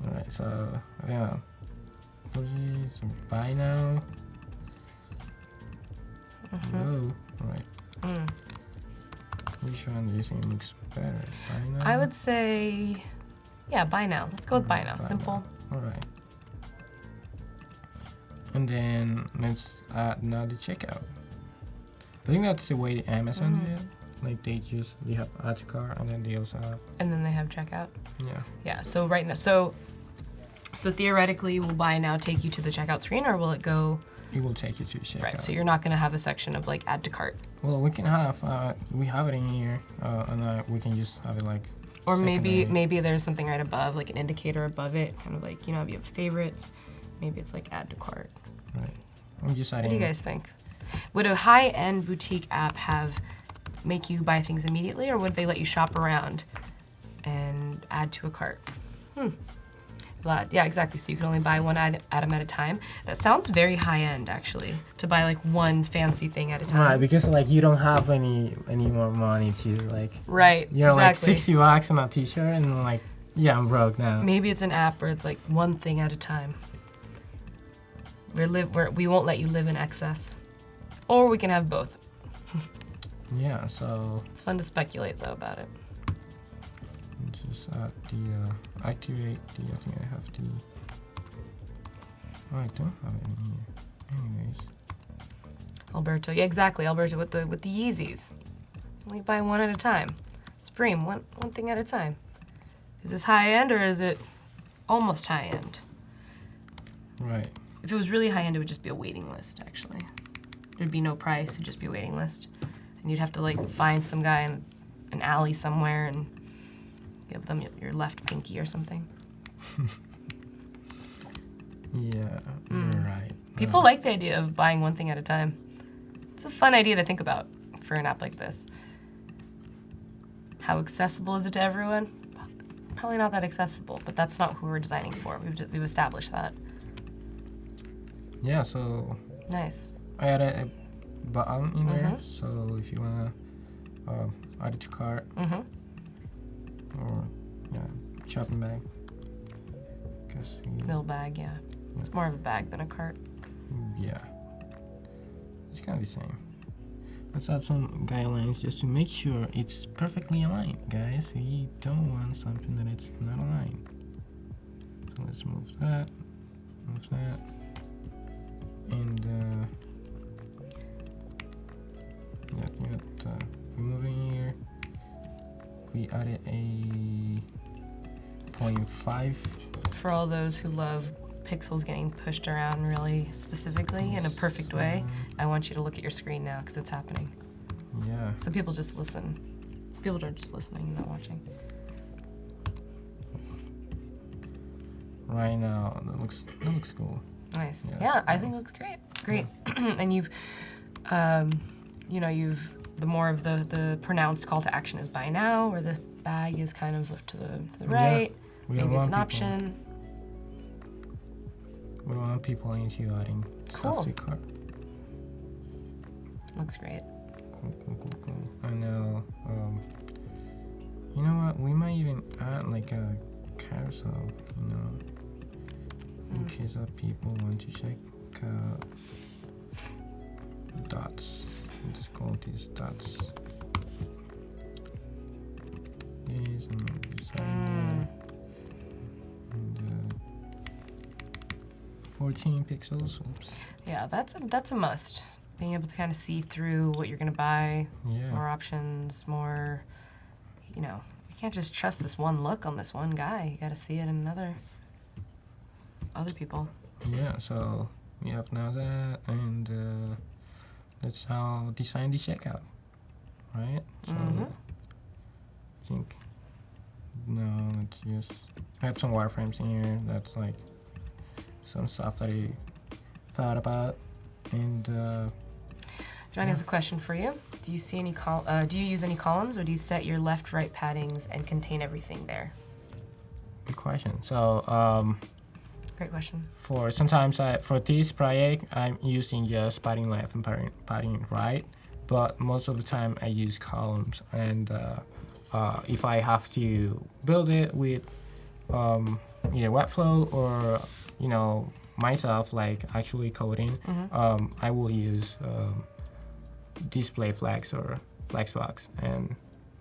Alright, so yeah. Purchase or buy now. Whoa. Alright. Which one do you think looks better? Buy now? I would say, yeah, buy now. Let's go with buy now. Simple. Alright. And then let's add now the checkout. I think that's the way Amazon did it. Like they have add to cart and then they also have. And then they have checkout. Yeah. Yeah. So right now, so theoretically, will buy now take you to the checkout screen, or will it go? It will take you to checkout. Right. So you're not going to have a section of like add to cart. Well, we can have we have it in here, and we can just have it like. Or secondary. maybe there's something right above, like an indicator above it, kind of like, you know, if you have favorites, maybe it's like add to cart. Right. I'm just adding. What do you guys think? Would a high-end boutique app make you buy things immediately, or would they let you shop around and add to a cart? Yeah, exactly. So you can only buy one item at a time. That sounds very high-end, actually, to buy like one fancy thing at a time. Right, because like you don't have any more money to like. Right. You're exactly. like $60 on a t-shirt, and like, yeah, I'm broke now. Maybe it's an app where it's like one thing at a time. We won't let you live in excess. Or we can have both. Yeah, so. It's fun to speculate, though, about it. Just add the activate the. I think I have the. Oh, I don't have it in here. Anyways. Alberto, yeah, exactly. Alberto with the Yeezys. Only buy one at a time. Supreme, one thing at a time. Is this high end or is it almost high end? Right. If it was really high end, it would just be a waiting list, actually. There'd be no price, it'd just be a waiting list. And you'd have to like find some guy in an alley somewhere and give them your left pinky or something. Yeah, you're right. People like the idea of buying one thing at a time. It's a fun idea to think about for an app like this. How accessible is it to everyone? Probably not that accessible, but that's not who we're designing for. We've established that. Yeah, so Nice. I added a button in there, so if you wanna add it to cart or shopping bag, because Little bag, yeah. It's more of a bag than a cart. yeah, it's kind of the same. Let's add some guidelines just to make sure it's perfectly aligned, guys. We don't want something that it's not aligned. So let's move that, and if we move in here, if we added a 0.5. For all those who love pixels getting pushed around really specifically in a perfect way, I want you to look at your screen now because it's happening. Yeah. So people just listen. So people are just listening and not watching. Right now, that looks cool. Nice. Yeah, Yeah, I think it looks great. Great. And you've the more of the pronounced call to action is buy now, where the bag is kind of to the right. We don't Maybe it's want an people- option. We want people into adding Cool. stuff to cart. Looks great. Cool. I know. You know what? We might even add like a carousel. You know, in case that people want to check out dots. Let's call these dots. These and design and 14 pixels. Oops. Yeah, that's a must. Being able to kind of see through what you're gonna buy, Yeah. more options, more. You can't just trust this one look on this one guy. You gotta see it in other people. Yeah, so we have now that, and let's now design the checkout, right? So I think No, let's just I have some wireframes in here. That's like some stuff that I thought about, and Johnny has a question for you. Do you see any do you use any columns, or do you set your left-right paddings and contain everything there? good question. So Great question. for sometimes for this project I'm using just padding left and padding right, but most of the time I use columns. And if I have to build it with either Webflow or myself, like actually coding, I will use display flags or flexbox, and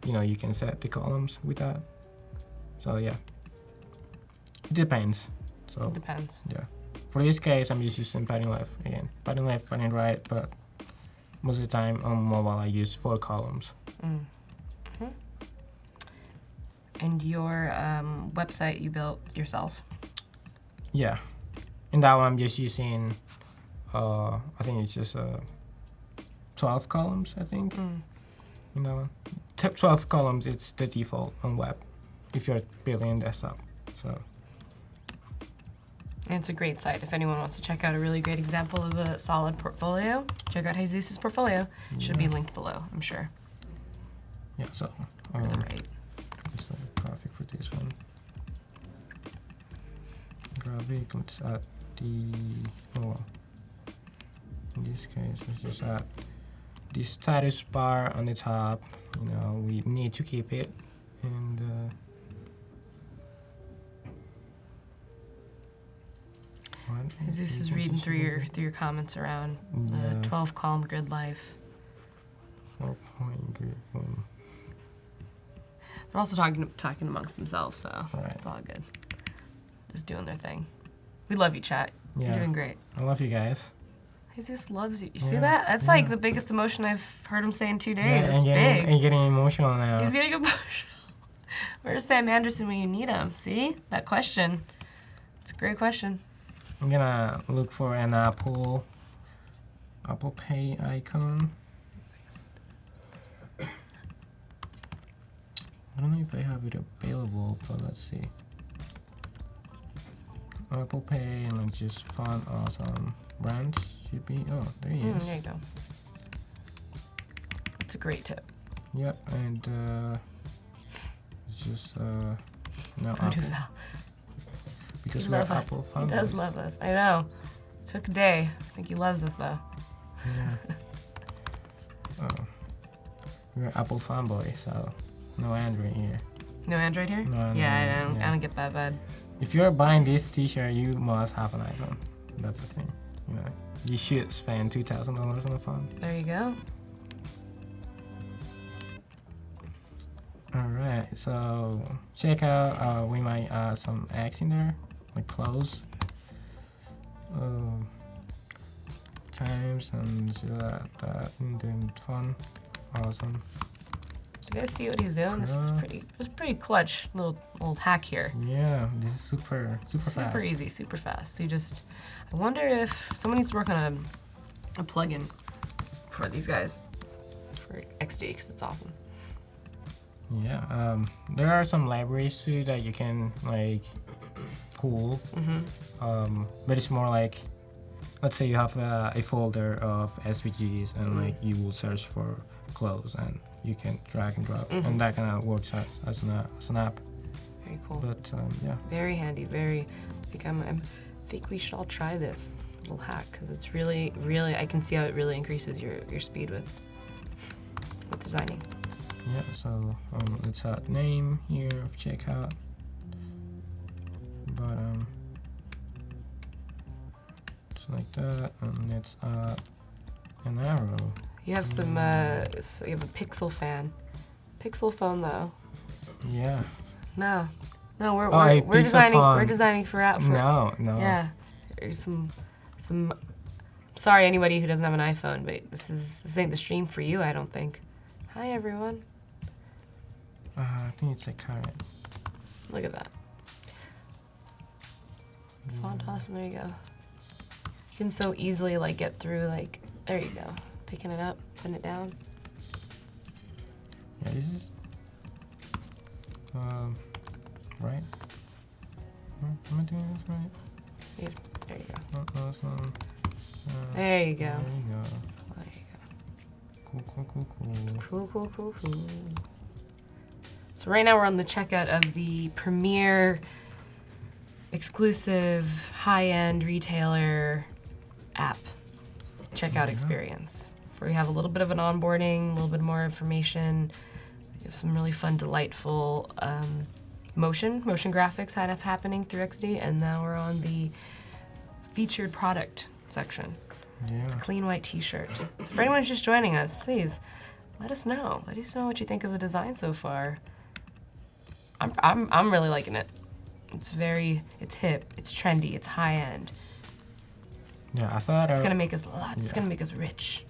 you can set the columns with that. So yeah, it depends. So It depends. yeah, for this case I'm just using padding left again, padding left, padding right, but most of the time on mobile I use 4 columns. And your website you built yourself? Yeah, in that one I'm just using I think it's just 12 columns, I think. In that one 12 columns, it's the default on web if you're building a desktop. So And it's a great site. If anyone wants to check out a really great example of a solid portfolio, check out Jesus' portfolio. Should be linked below, I'm sure. yeah, so To the right. it's a graphic for this one. Graphic, let's add in this case let's just add the status bar on the top. We need to keep it, and Jesus is reading through your comments around Yeah. the 12-column grid life. 4-point grid. They're also talking amongst themselves, so Right. it's all good. Just doing their thing. We love you, chat. Yeah. You're doing great. I love you guys. Jesus loves you. You see Yeah, that? That's yeah. like the biggest emotion I've heard him say in 2 days. Yeah, It's big. and getting emotional now. He's getting emotional. Where's Sam Anderson when you need him? See? That question. It's a great question. I'm gonna look for an Apple Pay icon. I don't know if I have it available, but let's see. Apple Pay, and let's just find awesome brands. Should be, oh, there he is. There you go. That's a great tip. Yep, and it's just no Voodoo Apple, Val. because He we're loves us. Apple He does fanboys. love us. I know. Took a day. I think he loves us though. Yeah. Oh, we're Apple fanboy, so no Android here. No Android here? No, yeah, no, I yeah. don't get that bad. If you're buying this T-shirt, you must have an iPhone. That's the thing. You should spend $2,000 on a phone. There you go. All right, so check out. We might add some X in there, like close. Times and so that and then fun, awesome. You guys see what he's doing? This is Yeah. pretty clutch little hack here. Yeah, this is super Super fast. easy, super fast. So I wonder if someone needs to work on a plugin for these guys for XD because it's awesome. Yeah, there are some libraries too that you can like pull. But it's more like, let's say you have a folder of SVGs and like you will search for clothes and you can drag and drop, and that kind of works as an app. Very cool. But yeah, Very handy. Very. I think we should all try this little hack because it's really I can see how it really increases your speed with designing. yeah. So let's add name here of checkout. But just like that, and let's add an arrow. You have some. You have a Pixel phone though. Yeah. No, a we're Pixel designing. We're phone. designing for app. No. Yeah, there's some. Sorry, anybody who doesn't have an iPhone, but this ain't the stream for you. I don't think. Hi everyone. I think it's a carrot. Look at that. Font awesome. There you go. You can so easily like get through like. There you go. Picking it up, putting it down. Yeah, this is Right? Am I doing this right? There you go. Awesome. There you go. There you go. There you Cool, cool, cool, cool. go. Cool. So right now we're on the checkout of the premier exclusive high-end retailer app checkout experience, where we have a little bit of an onboarding, a little bit more information. We have some really fun, delightful motion graphics happening through XD, and now we're on the featured product section. Yeah. It's a clean white t-shirt. So for anyone who's just joining us, please let us know. Let us know what you think of the design so far. I'm really liking it. It's hip, it's trendy, it's high end. Yeah, I thought It's gonna make us It's gonna make us rich.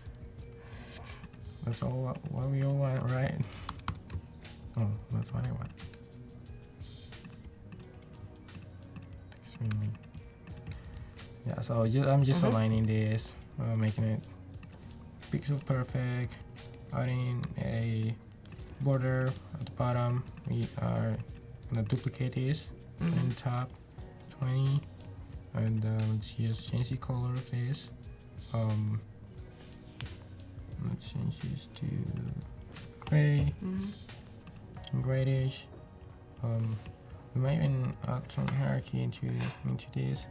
That's all what we all want, right? Oh, that's what I want. Extremely. Yeah, so I'm just aligning this, making it pixel perfect, adding a border at the bottom. We are gonna duplicate this, put in the top, 20, and let's just change the color of this. Let's change this to gray, grayish. We might even add some hierarchy into this.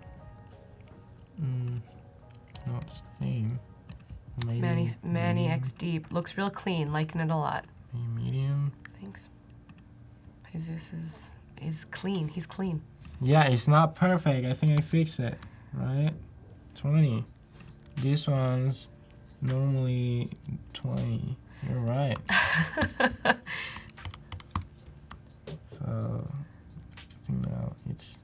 Not theme. Maybe Manny XD looks real clean, liking it a lot. Medium. Thanks. Jesus is clean. He's clean. Yeah, it's not perfect. I think I fixed it, right? 20. This one's normally 20. You're right. So I think now it's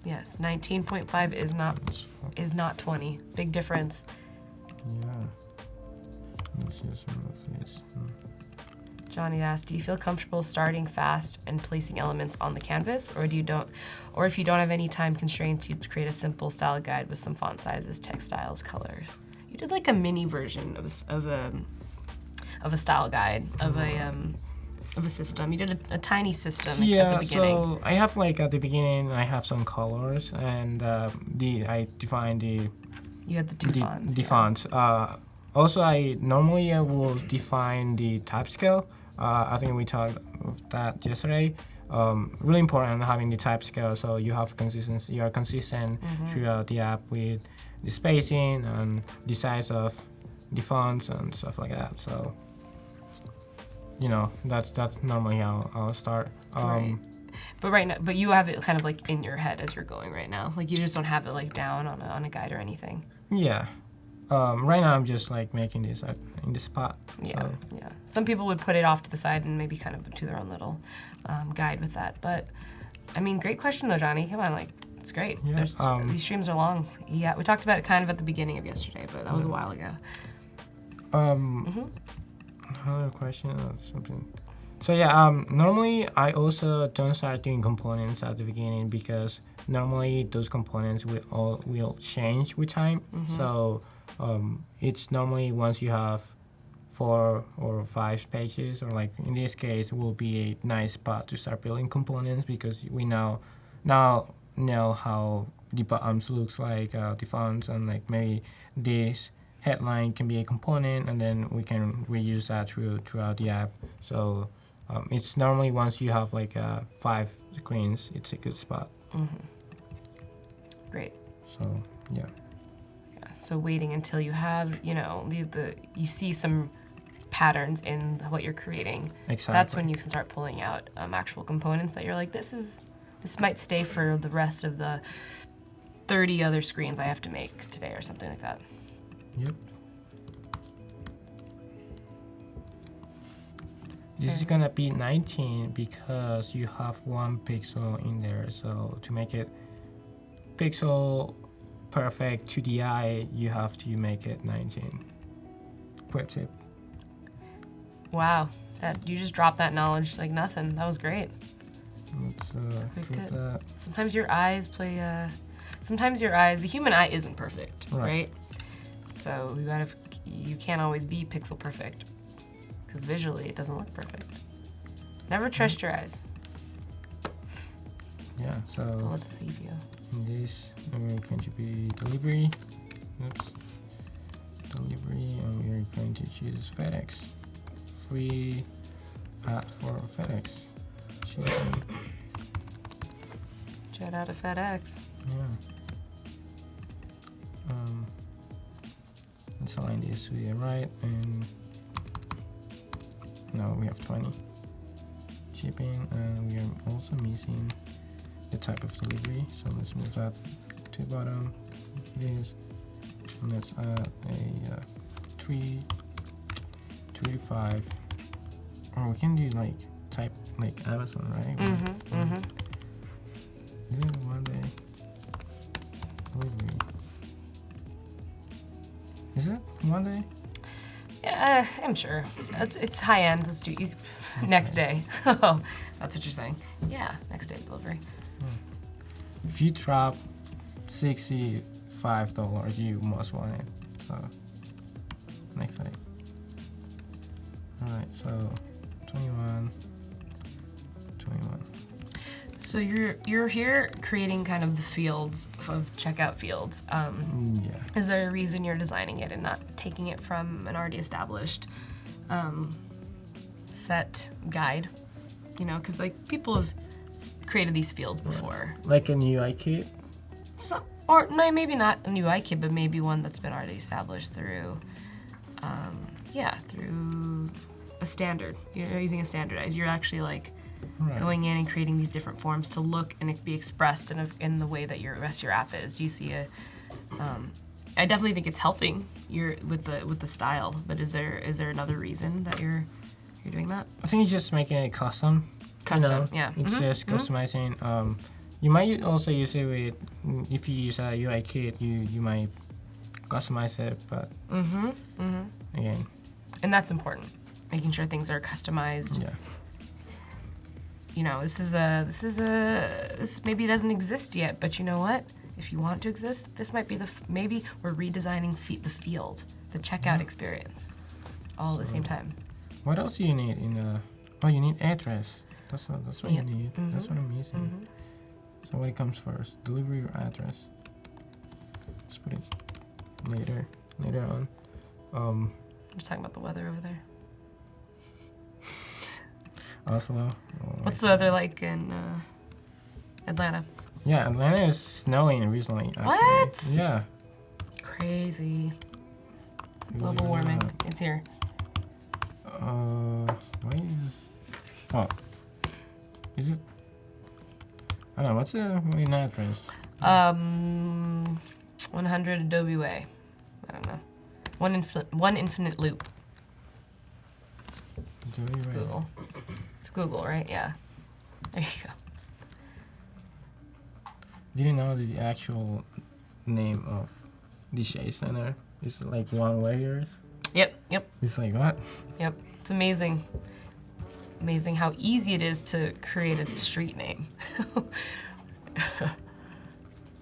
Yes, 19.5 is not 20. Big difference. yeah. Let's just remove this. Johnny asked, "Do you feel comfortable starting fast and placing elements on the canvas, or if you don't have any time constraints, you'd create a simple style guide with some font sizes, text styles, color?" You did like a mini version of a style guide of a system. You did a tiny system at the beginning. So I have at the beginning I have some colors and I define the You had the two fonts. The fonts. Also, I will define the type scale. I think we talked of that yesterday. Really important having the type scale, so you have consistency. You are consistent throughout the app with the spacing and the size of the fonts and stuff like that. So, that's normally how I'll start. Right. But you have it kind of in your head as you're going right now. You just don't have it down on a guide or anything. Yeah. Right now I'm just making this in the spot. Yeah, so. yeah. Some people would put it off to the side and maybe kind of do their own little guide with that. But I mean, great question though, Johnny. Come on, it's great. Yeah, These streams are long. Yeah, we talked about it kind of at the beginning of yesterday, but that was a while ago. Another question or something. So normally I also don't start doing components at the beginning because normally those components will change with time. So it's normally once you have 4 or 5 pages, or in this case, it will be a nice spot to start building components because we now know how the bottoms looks like, the fonts, and maybe this headline can be a component, and then we can reuse that throughout the app. So it's normally once you have 5 screens, it's a good spot. Great. So yeah. So waiting until you have, you see some patterns in what you're creating. Exactly. That's when you can start pulling out actual components that you're like, this might stay for the rest of the 30 other screens I have to make today or something like that. Yep. This is gonna be 19 because you have 1 pixel in there. So to make it pixel perfect to the eye, you have to make it 19. Quick tip. Wow, you just dropped that knowledge like nothing. That was great. Let's quick put tip. that. Sometimes your eyes the human eye isn't perfect, right? So you can't always be pixel perfect because visually it doesn't look perfect. Never trust your eyes. yeah, so I'll just see view. in this we're going to be delivery. Oops. Delivery, and we're going to choose FedEx. Free ad for FedEx. Shipping. Shout out to FedEx. Yeah. Let's align this to the right, and now we have 20 shipping, and we are also missing the type of delivery. So let's move that to the bottom. This, and let's add a 3 to 5, or we can do like type like Amazon, right? Is it 1 day delivery? Is it 1 day? Yeah, I'm sure. It's high end. Let's do next day. Oh, that's what you're saying. Yeah, next day delivery. If you drop $65, you must want it. So next day. All right, so 21. So you're here creating kind of the fields of checkout fields. Yeah. Is there a reason you're designing it and not taking it from an already established set guide? You know, because like people have created these fields before. Like a new UI kit? So, or no, maybe not a new kit, but maybe one that's been already established through, through a standard. You're using a standardized. You're actually like going in and creating these different forms to look and it be expressed in the way that the rest of your app is. Do you see a? I definitely think it's helping with the style. But is there another reason that you're doing that? I think you're just making it custom. Custom, yeah. It's just customizing. You might also use it with, if you use a UI kit, you might customize it, but again. And that's important, making sure things are customized. Yeah. You know, this maybe doesn't exist yet, but you know what? If you want to exist, this might be maybe we're redesigning the field, the checkout experience, all at the same time. What else do you need you need address. That's what you need. That's what I'm using. So what comes first? Delivery or address? Let's put it later on. I'm just talking about the weather over there. Oslo. What's the weather like in Atlanta? Yeah, Atlanta is snowing recently, actually. What? Yeah. Crazy. Global warming. It's here. Why is... Oh. Is it... I don't know, what's the main address? 100 Adobe Way. I don't know. One infinite loop. It's Google. It's Google, right? Yeah. There you go. Did you know the actual name of the Shea Center is like one letters? Yep. It's like what? Yep. It's amazing. Amazing how easy it is to create a street name.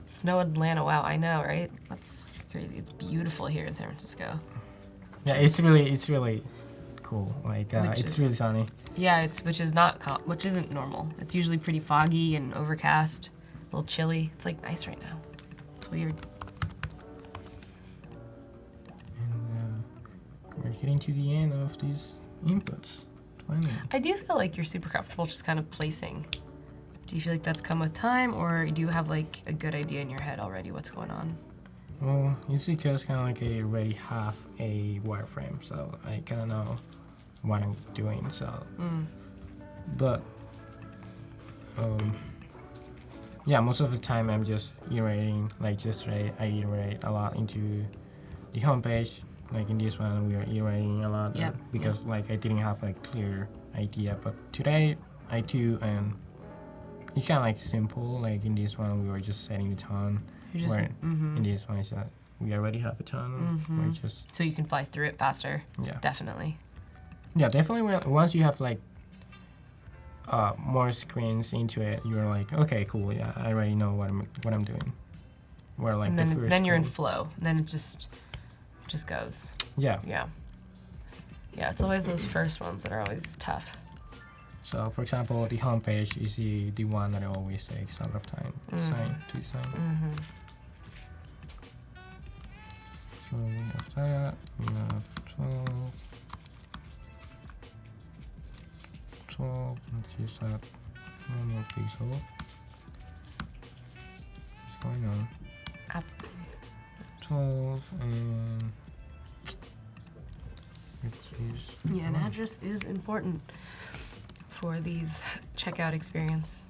Snow Atlanta. Wow, I know, right? That's crazy. It's beautiful here in San Francisco. Yeah, it's really cool. Like it's really sunny. Yeah, which isn't normal. It's usually pretty foggy and overcast, a little chilly. It's like nice right now. It's weird. And we're getting to the end of these inputs. Finally. I do feel like you're super comfortable just kind of placing. Do you feel like that's come with time, or do you have like a good idea in your head already what's going on? Well, it's because kind of like I already have a wireframe, so I kind of know what I'm doing. So, but yeah, most of the time I'm just iterating. Like I iterate a lot into the homepage. Like in this one, we are iterating a lot because like I didn't have a clear idea. But today I do, and it's kind of like simple. Like in this one, we were just setting the tone. In this one, is that we already have a tone. We're just so you can fly through it faster. Yeah, definitely. Yeah, definitely. Once you have like more screens into it, you're like, okay, cool. Yeah, I already know what I'm doing. Where like and then you're in flow. And then it just goes. Yeah. Yeah. Yeah, it's always those first ones that are always tough. So for example, the homepage is the one that always takes a lot of time to design. So we have that. We have 12. Let's use that one more pixel. What's going on? Up. 12 and Yeah, an address is important for these checkout experiences.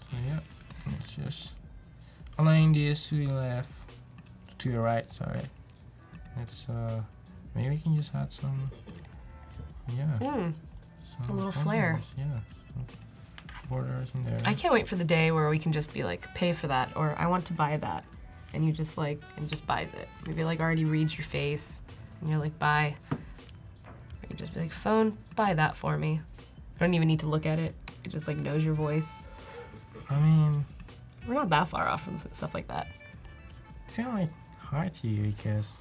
So yeah, let's just align this to the left, to your right, sorry. Let's maybe we can just add some, A little flair. borders, yeah, some borders in there. I can't wait for the day where we can just be like, pay for that, or I want to buy that. And you just like, and just buys it. Maybe like already reads your face, and you're like, buy. Or you just be like, phone, buy that for me. You don't even need to look at it. It just like knows your voice. I mean, We're not that far off from stuff like that. it's kind of like hard to you because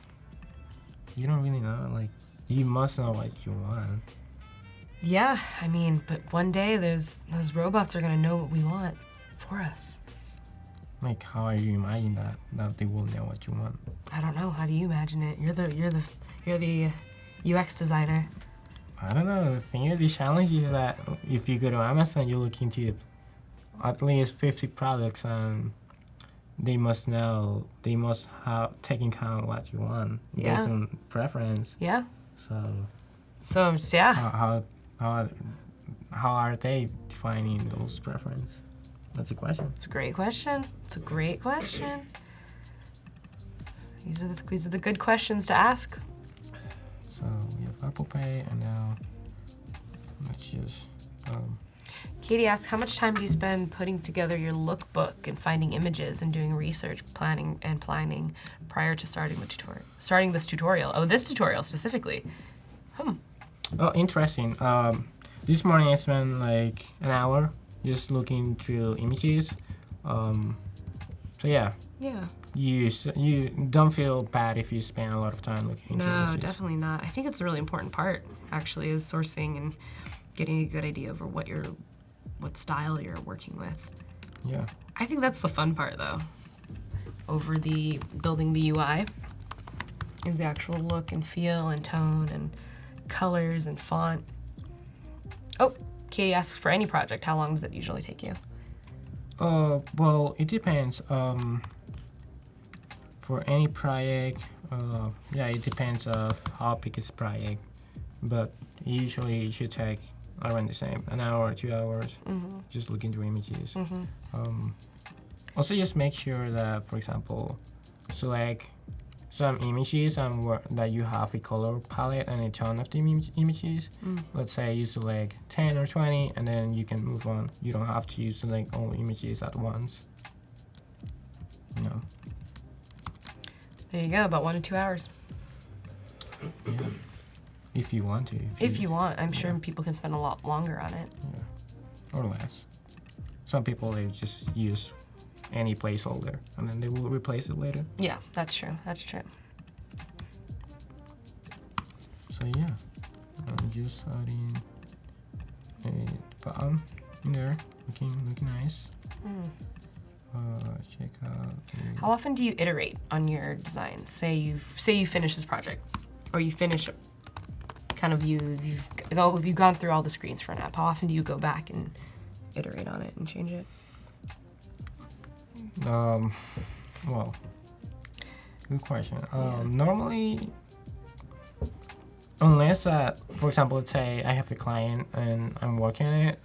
you don't really know, like, you must know what you want. Yeah, I mean, but one day those robots are gonna know what we want for us. Like, how are you imagine that they will know what you want? I don't know. How do you imagine it? You're the UX designer. I don't know. The thing is, the challenge is that if you go to Amazon, you look into at least 50 products, and they must have taken count what you want based on preference. Yeah. So yeah. how are they defining those preferences? That's a question. It's a great question. These are the good questions to ask. So we have Apple Pay, and now let's just. Katie asks, how much time do you spend putting together your lookbook and finding images and doing research, planning prior to starting this tutorial? Oh, this tutorial specifically. Oh, interesting. This morning I spent like an hour just looking through images. So yeah. Yeah. You don't feel bad if you spend a lot of time looking into images. No, definitely not. I think it's a really important part, actually, is sourcing and getting a good idea over what style you're working with. Yeah. I think that's the fun part, though. Over the building the UI is the actual look and feel and tone and colors and font. Oh, Katie asks, for any project, how long does it usually take you? Well, it depends. For any project, yeah, it depends of how big it's project, but usually it should take around the same, an hour or 2 hours, just looking through images. Also, just make sure that, for example, select some images that you have a color palette and a ton of the images. Let's say you select 10 or 20, and then you can move on. You don't have to select all images at once. You know. There you go, about 1 to 2 hours. Yeah. If you want to. If you want. I'm sure people can spend a lot longer on it. Yeah. Or less. Some people, they just use any placeholder, and then they will replace it later. Yeah, that's true. That's true. So yeah, I'm just adding a button in there, looking nice. Check out. How often do you iterate on your designs? Say you finish this project, or you finish kind of you've gone through all the screens for an app. How often do you go back and iterate on it and change it? Well, good question. Normally, unless for example, let's say I have a client and I'm working on it,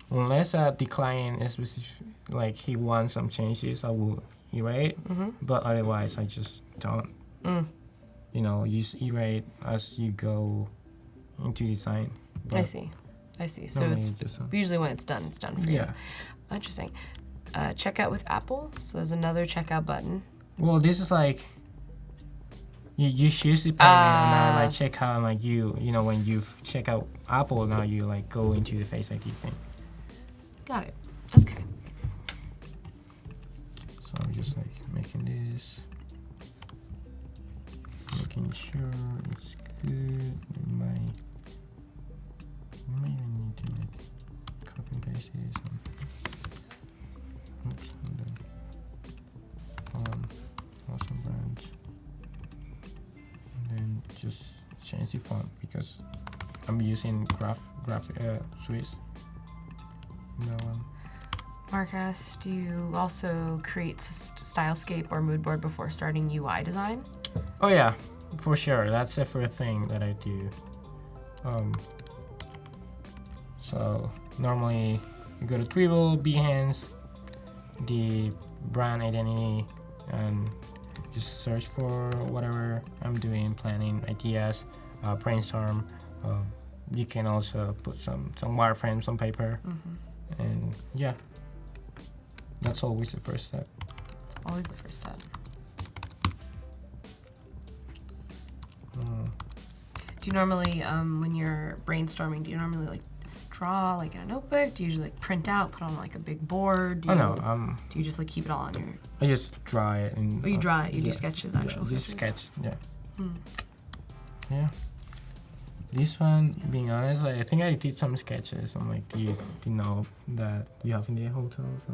unless the client is like he wants some changes, I will iterate. But otherwise, I just don't. You know, you just iterate as you go into design. But I see. So it's usually when it's done for you. Interesting. Checkout with Apple. So there's another checkout button. Well, this is like you choose the payment and now like check out, like you know when you check out Apple, now you like go into the Face ID thing. Got it. Okay. So I'm just like making sure it's good. We might even need to like copy and paste this. Oops, and then awesome branch. And then just change the font because I'm using graphic Swiss. That one. Marcus, do you also create stylescape or mood board before starting UI design? Oh yeah, for sure. That's the first thing that I do. So normally you go to Dribbble, Behance, the brand identity, and just search for whatever I'm doing, planning ideas, brainstorm. You can also put some wireframes on paper, and yeah, that's always the first step. It's always the first step. Do you normally, when you're brainstorming, do you normally like draw like in a notebook? Do you usually like print out, put on like a big board? Do you, no, do you just like keep it all on your? I just draw it. And, Oh, you draw it. You do sketches, actual. Yeah, just sketches? sketch. Yeah. Yeah. This one, being honest, I think I did some sketches on like the note that you have in the hotel. So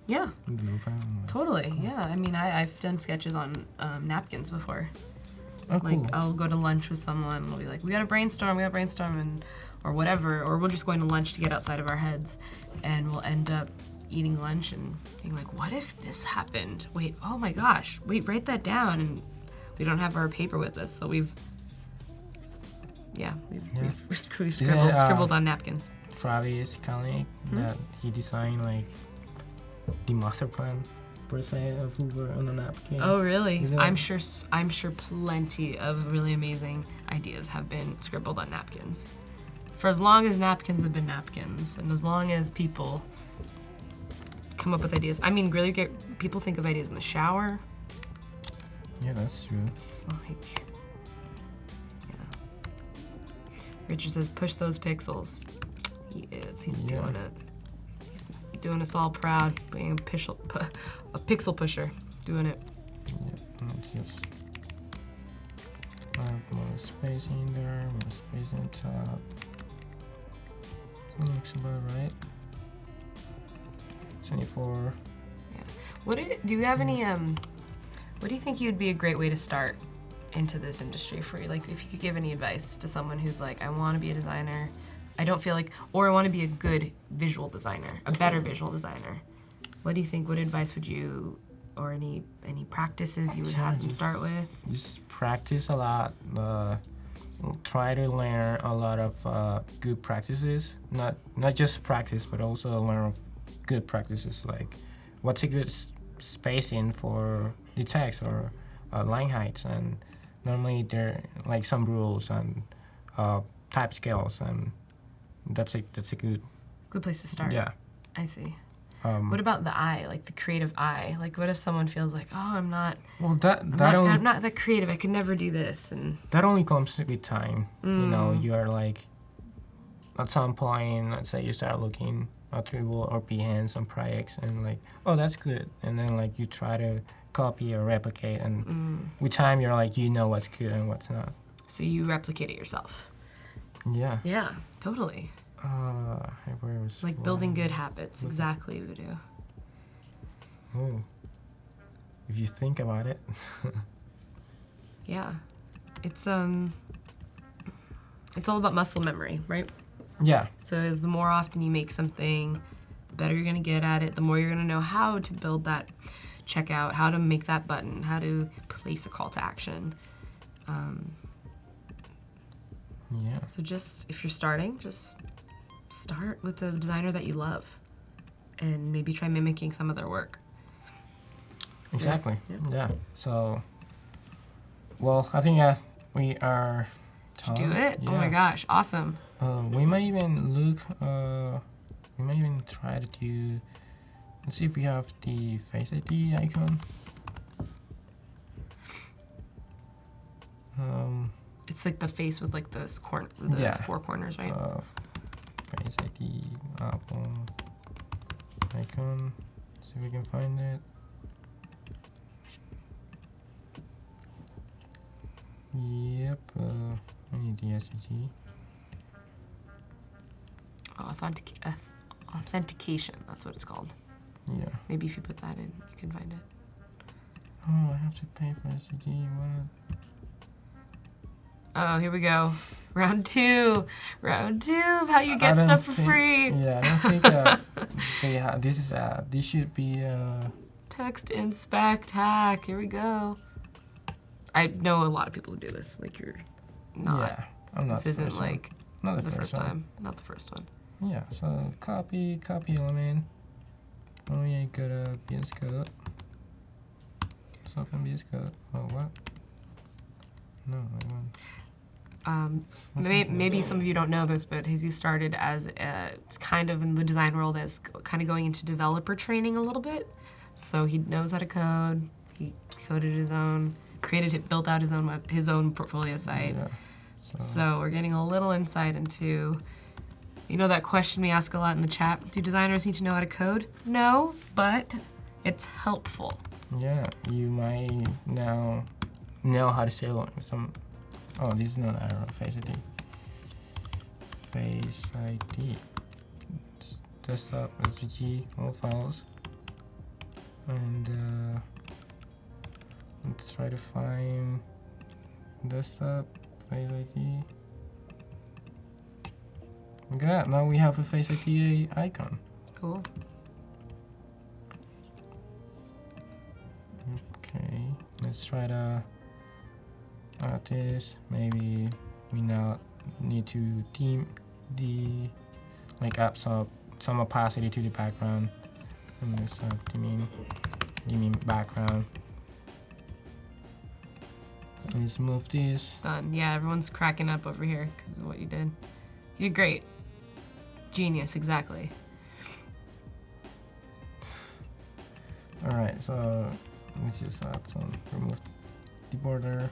Yeah. no problem. Totally. Yeah. I mean, I've done sketches on napkins before. Oh, cool. Like I'll go to lunch with someone and we'll be like, we gotta brainstorm, and or whatever, or we're just going to lunch to get outside of our heads, and we'll end up eating lunch and being like, what if this happened? Wait, oh my gosh, wait, write that down, and we don't have our paper with us, so we've scribbled on napkins. Travis Kalanick, that he designed like the master plan per se of Uber on a napkin. Oh really? Is it I'm like- sure plenty of really amazing ideas have been scribbled on napkins. For as long as napkins have been napkins, and as long as people come up with ideas. I mean, really, people think of ideas in the shower. Yeah, that's true. It's like, yeah. Richard says, push those pixels. He is. He's doing it. He's doing us all proud, being a pixel pusher, doing it. Yeah, let's just add more space in there, more space on top. Looks about right. 24. Yeah. Do you have any what do you think would be a great way to start into this industry for you? Like if you could give any advice to someone who's like, I want to be a designer, I don't feel like, or I want to be a good visual designer, a better visual designer. What do you think? What advice would you, or any practices you would have them start with? Just practice a lot. Try to learn a lot of good practices. Not just practice, but also learn of good practices. Like what's a good spacing for the text or line heights, and normally there are like some rules and type scales, and that's a good place to start. Yeah. I see. What about the eye, like the creative eye? Like, what if someone feels like, oh, I'm not that creative. I could never do this, and that only comes with time. You know, you are like, at some point, let's say you start looking at Dribbble or Behance on projects, and like, oh, that's good, and then like you try to copy or replicate, and with time you're like, you know what's good and what's not. So you replicate it yourself. Yeah. Yeah, totally. Like building good habits, exactly, we do. Oh, if you think about it. Yeah, it's all about muscle memory, right? Yeah. So as the more often you make something, the better you're gonna get at it. The more you're gonna know how to build that checkout, how to make that button, how to place a call to action. Yeah. So just if you're starting, just start with a designer that you love, and maybe try mimicking some of their work. Exactly. Yeah. Yeah. So, well, I think we are. Did you do it? Yeah. Oh my gosh! Awesome. We might even look. We might even try to do. Let's see if we have the Face ID icon. It's like the face with like the four corners, right? Face ID Apple icon. See if we can find it. Yep. I need the SVG. Oh, authentication. That's what it's called. Yeah. Maybe if you put that in, you can find it. Oh, I have to pay for SVG. What? Oh, here we go. Round two of how you get stuff for free. Yeah, I don't think they have. This should be. Text inspect hack. Here we go. I know a lot of people who do this. Like you're not. Yeah, I'm not. This isn't like not the first time. Not the first one. Yeah. So copy element. Oh yeah, go to VS Code. Let's open VS Code. Oh what? No, I want. Maybe some of you don't know this, but Jesus started as it's kind of in the design world as kind of going into developer training a little bit. So he knows how to code. He coded his own, built out his own portfolio site. Yeah. So we're getting a little insight into, you know, that question we ask a lot in the chat. Do designers need to know how to code? No, but it's helpful. Yeah, you might now know how to say some. Oh, this is not arrow. Face ID. Face ID. Desktop SVG all files. And let's try to find desktop face ID. Okay, now we have a face ID icon. Cool. Okay, let's try to add this. Maybe we now need to add some opacity to the background. And let's dimming background. Let's move this. Done. Yeah, everyone's cracking up over here because of what you did. You did great. Genius, exactly. Alright, so let's just add remove the border,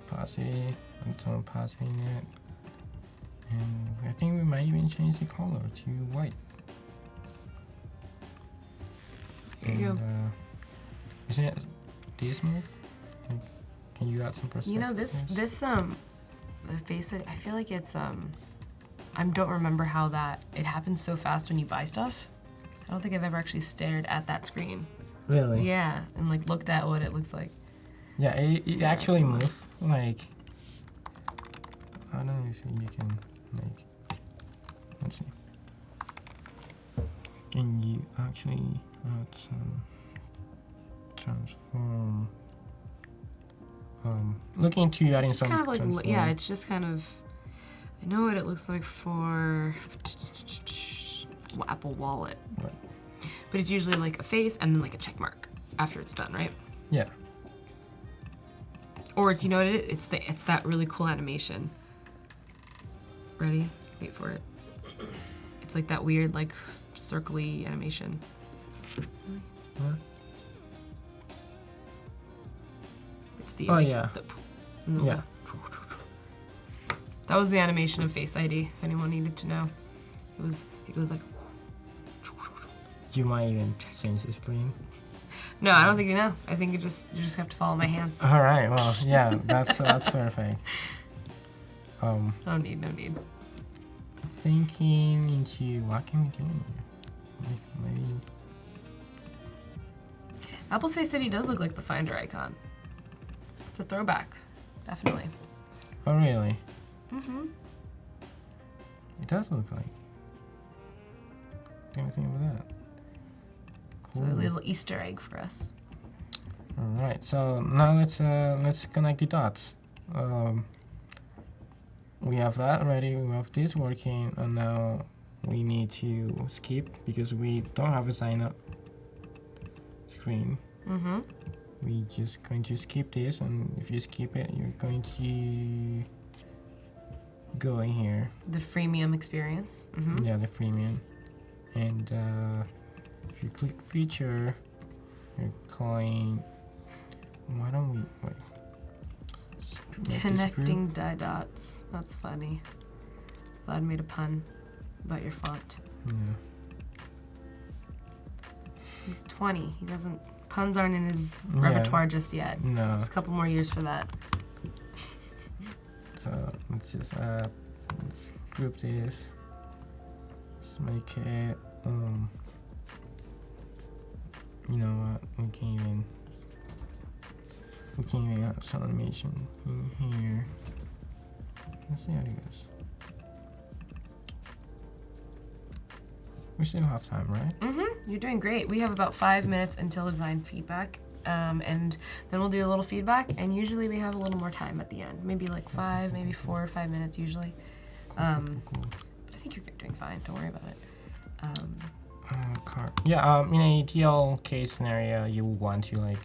opacity, and some opacity in it. And I think we might even change the color to white. There you go. Isn't it this move? Like, can you add some perspective? You know, the face, I feel like it's, I don't remember how it happens so fast when you buy stuff. I don't think I've ever actually stared at that screen. Really? Yeah, and like looked at what it looks like. Yeah, it actually moved, like, I don't know if you can, like, let's see. And you actually add some transform. Looking into adding some kind of like, transform. yeah, it's just kind of, I know what it looks like for Apple Wallet. Right. But it's usually like a face and then like a check mark after it's done, right? Yeah. Or do you know what it is? It's that really cool animation. Ready? Wait for it. It's like that weird like circly animation. What? It's the Oh, like, yeah. Yeah. That was the animation of Face ID, if anyone needed to know. It goes like. You might even change the screen. No, I don't think you know. I think you just have to follow my hands. All right. Well, yeah, that's perfect. No need. Thinking into what can we do? Maybe. Apple's Face ID does look like the Finder icon. It's a throwback, definitely. Oh really? Mm-hmm. It does look like. Didn't think about that. It's a little Easter egg for us. All right. So now let's connect the dots. We have that ready. We have this working, and now we need to skip because we don't have a sign up screen. Mm-hmm. We're just going to skip this, and if you skip it, you're going to go in here. The freemium experience. Mm-hmm. Yeah, the freemium. And if you click feature, you're going. Why don't we wait? Connecting die dots. That's funny. Glad I made a pun about your font. Yeah. He's 20. He doesn't Puns aren't in his repertoire just yet. No. There's a couple more years for that. So let's just let's group this. Let's make it you know what? We can't even have some animation in here. Let's see how it goes. We still have time, right? You're doing great. We have about 5 minutes until design feedback, and then we'll do a little feedback, and usually we have a little more time at the end. Maybe like 5, maybe 4 or 5 minutes usually. Cool. But I think you're doing fine. Don't worry about it. In an ideal case scenario, you would want to like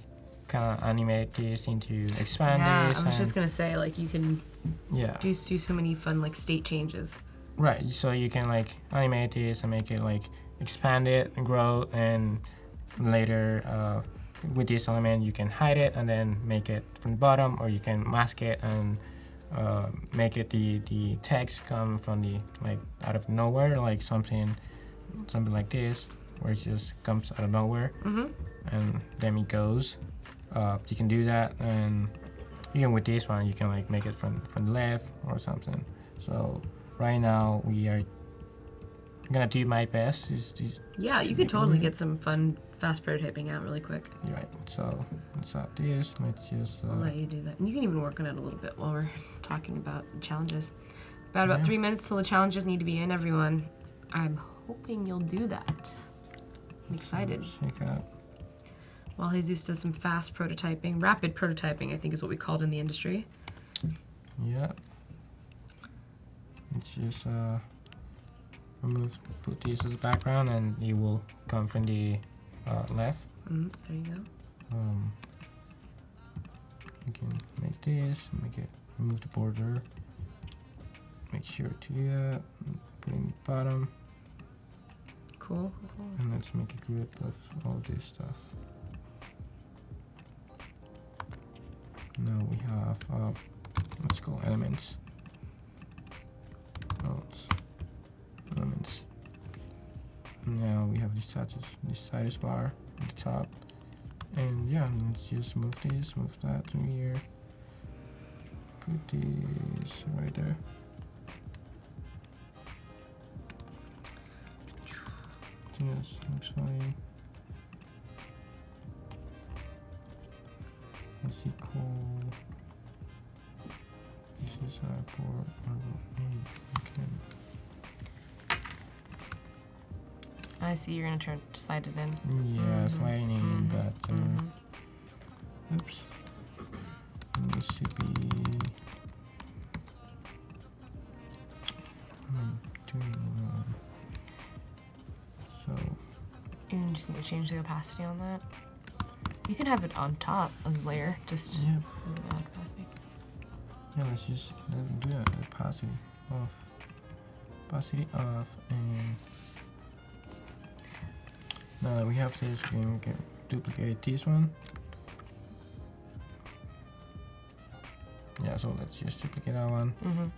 kind of animate this into expand this. I was just gonna say, like, you can do so many fun like state changes. Right, so you can like animate this and make it like expand it and grow, and later with this element you can hide it and then make it from the bottom, or you can mask it and make it the text come from the like out of nowhere, like something like this, where it just comes out of nowhere, and then it goes. You can do that, and even with this one you can like make it from the left or something. So right now we are gonna do my best. Yeah, you could totally get some fun fast prototyping out really quick. Right, so let's add this. Let's just I'll let you do that, and you can even work on it a little bit while we're talking about challenges. About 3 minutes till the challenges need to be in, everyone. I'm hoping you'll do that. I'm excited. Check out. While Jesus does some fast prototyping, rapid prototyping, I think is what we call it in the industry. Yeah. Let's just put this as a background, and it will come from the left. There you go. You can make this, remove the border. Make sure to do that. Put in the bottom. Cool. And let's make a group of all this stuff. Now we have let's go elements. Elements. Now we have this status bar at the top, and yeah, let's just move that to here. Put this right there. Yes, looks fine. Let's see, cool. This is for level 8. Okay. I see. You're gonna slide it in. Yeah, sliding in, but oops. This should be. So. You just need to change the opacity on that. You can have it on top as a layer, just opacity. Yeah, let's just do that. Opacity off, and now that we have this, we can duplicate this one. Yeah, so let's just duplicate that one.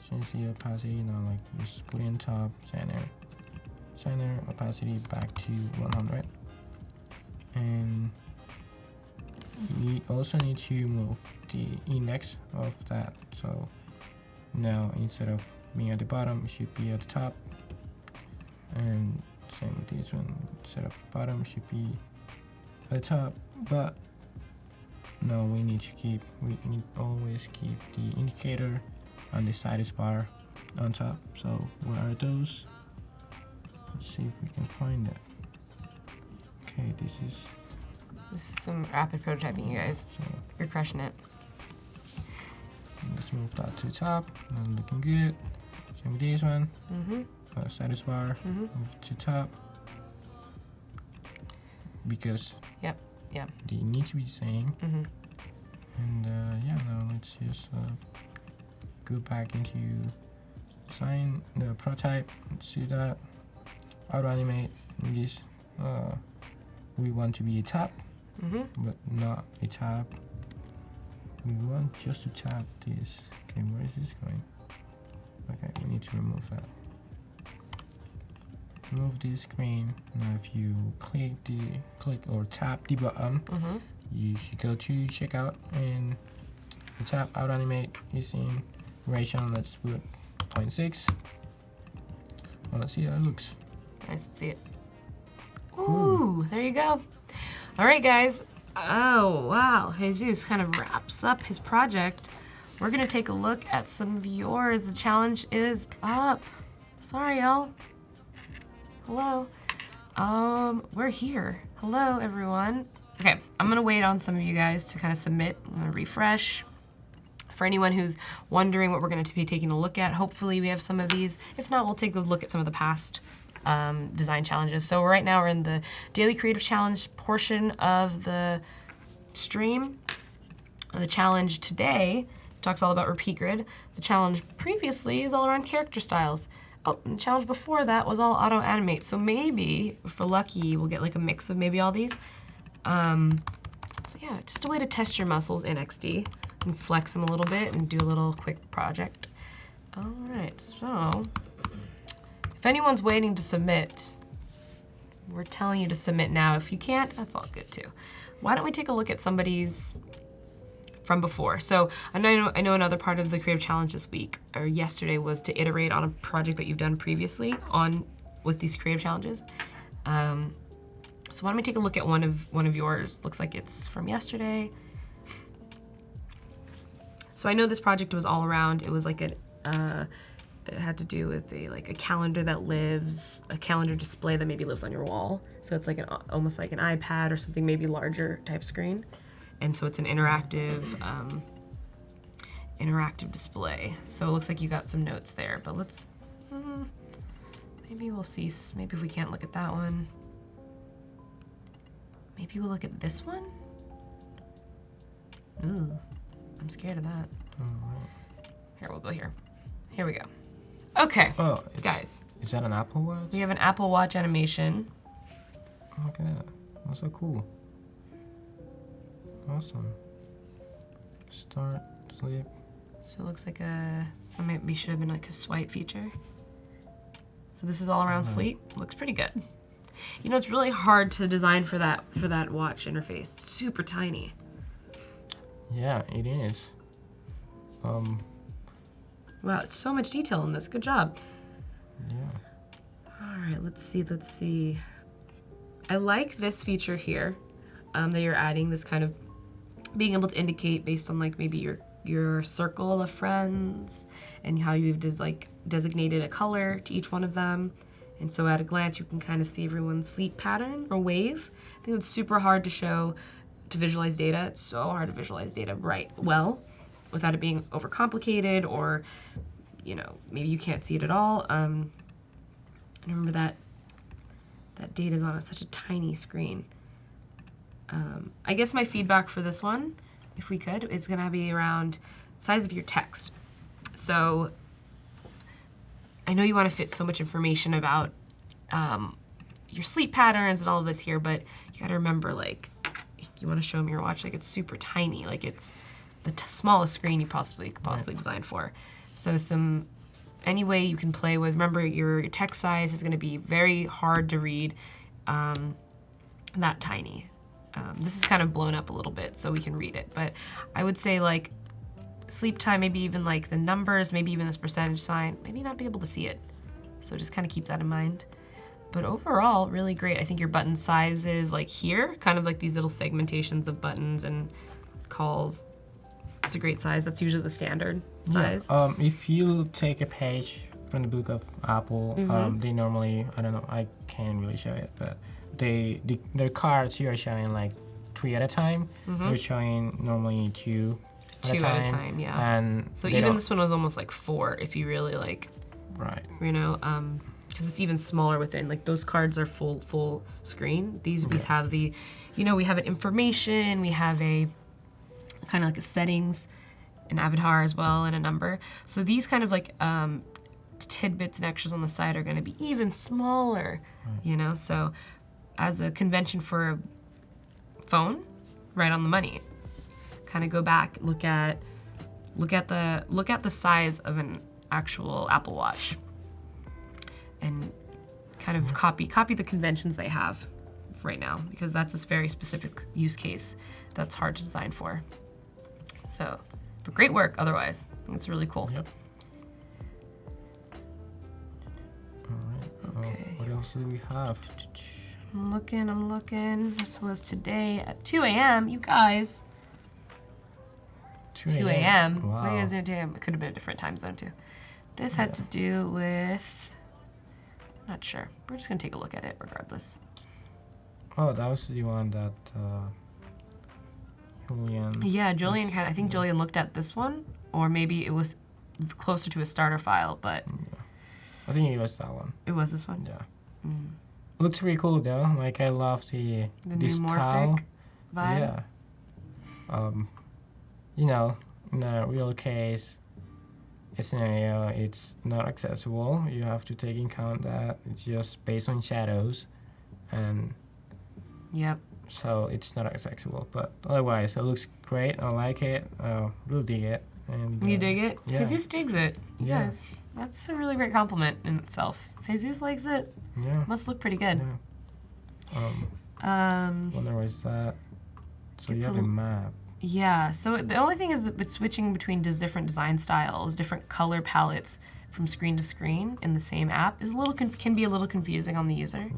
Change the opacity now, like just put in top, center, opacity back to 100, and we also need to move the index of that. So now instead of being at the bottom, it should be at the top, and same with this one. Instead of bottom, it should be at the top, but no, we need always keep the indicator and the status bar on top. So where are those? Let's see if we can find it. Okay, this is some rapid prototyping, you guys. So you're crushing it. Let's move that to the top. Not looking good. Same with this one. Status bar. Move to top. Because they need to be the same. And yeah, now let's just go back into design the prototype. Let's do that. Auto animate. This we want to be a tab, but not a tab. We want just to tap this. Okay, where is this going? Okay, we need to remove that. move this screen. Now if you click or tap the button, you should go to checkout and the tap out animate is in duration. Let's put 0.6. Well, let's see how it looks. Nice to see it. Ooh, there you go. All right, guys. Oh, wow. Jesus kind of wraps up his project. We're going to take a look at some of yours. The challenge is up. Sorry, y'all. Hello. We're here. Hello, everyone. Okay, I'm going to wait on some of you guys to kind of submit. I'm going to refresh. For anyone who's wondering what we're going to be taking a look at, hopefully we have some of these. If not, we'll take a look at some of the past design challenges. So right now we're in the Daily Creative Challenge portion of the stream. The challenge today talks all about repeat grid. The challenge previously is all around character styles. Oh, and the challenge before that was all auto animate. So maybe, if we're lucky, we'll get like a mix of maybe all these. So yeah, just a way to test your muscles in XD and flex them a little bit and do a little quick project. All right, so if anyone's waiting to submit, we're telling you to submit now. If you can't, that's all good too. Why don't we take a look at somebody's from before? So I know another part of the Creative Challenge this week or yesterday was to iterate on a project that you've done previously with these Creative Challenges. So why don't we take a look at one of yours? Looks like it's from yesterday. So I know this project was all around. It was like it had to do with a calendar that lives, a calendar display that maybe lives on your wall. So it's like almost like an iPad or something, maybe larger type screen. And so it's an interactive display. So it looks like you got some notes there, but let's, maybe we'll see, maybe if we can't look at that one. Maybe we'll look at this one? Ooh, I'm scared of that. Here, we'll go here. Here we go. Okay, guys. Is that an Apple Watch? We have an Apple Watch animation. Look at that. That's so cool. Awesome. Start, sleep. So it looks like maybe should have been like a swipe feature. So this is all around sleep. Looks pretty good. You know, it's really hard to design for that watch interface. It's super tiny. Yeah, it is. Wow, it's so much detail in this. Good job. Yeah. All right, let's see. I like this feature here that you're adding, this kind of being able to indicate based on like maybe your circle of friends and how you've designated a color to each one of them. And so at a glance, you can kind of see everyone's sleep pattern or wave. I think it's super hard to visualize data. It's so hard to visualize data well without it being overcomplicated or, you know, maybe you can't see it at all. And remember that data is on such a tiny screen. I guess my feedback for this one, if we could, is going to be around size of your text. So I know you want to fit so much information about your sleep patterns and all of this here, but you got to remember, like, you want to show them your watch, like it's super tiny, like it's the smallest screen you could possibly design for. So any way you can play with, remember your text size is going to be very hard to read, that tiny. This is kind of blown up a little bit so we can read it, but I would say like sleep time, maybe even like the numbers, maybe even this percentage sign, maybe not be able to see it. So just kind of keep that in mind. But overall, really great. I think your button sizes like here, kind of like these little segmentations of buttons and calls. It's a great size. That's usually the standard size. Yeah. If you take a page from the book of Apple, they normally, I don't know, I can't really show it, but their cards here are showing like 3 at a time. They're showing normally 2 at a time, yeah. And so even this one was almost like 4 if you really like, right? You know, because it's even smaller within. Like those cards are full screen. These we have the, you know, we have an information, we have a kind of like a settings, an avatar as well, and a number. So these kind of like tidbits and extras on the side are going to be even smaller, you know. So as a convention for a phone, right on the money. Kind of go back, look at the size of an actual Apple Watch, and kind of copy the conventions they have right now, because that's a very specific use case that's hard to design for. So, but great work otherwise. I think it's really cool. Yep. All right. Okay. What else do we have? I'm looking. This was today at 2 a.m. You guys. 2 a.m. Wow. What are you guys doing? It could have been a different time zone too. This had to do with, not sure. We're just gonna take a look at it regardless. Oh, that was the one that Julian. Yeah, Julian I think Julian looked at this one, or maybe it was closer to a starter file, but I think it was that one. it was this one. Yeah. Looks pretty cool though. Like I love The this new style. morphic vibe. Yeah. You know, in a real case scenario, it's not accessible. You have to take in account that it's just based on shadows, and Yep. so it's not accessible. But otherwise, it looks great. I like it. Really dig it. And You dig it? Yeah. Jesus digs it. You Yeah. guys, that's a really great compliment in itself. If Jesus likes it, Yeah. must look pretty good. Yeah. Wonder why is that? So you It's have a map. Yeah, so the only thing is that it's switching between different design styles, different color palettes from screen to screen in the same app is a little can be a little confusing on the user. Right.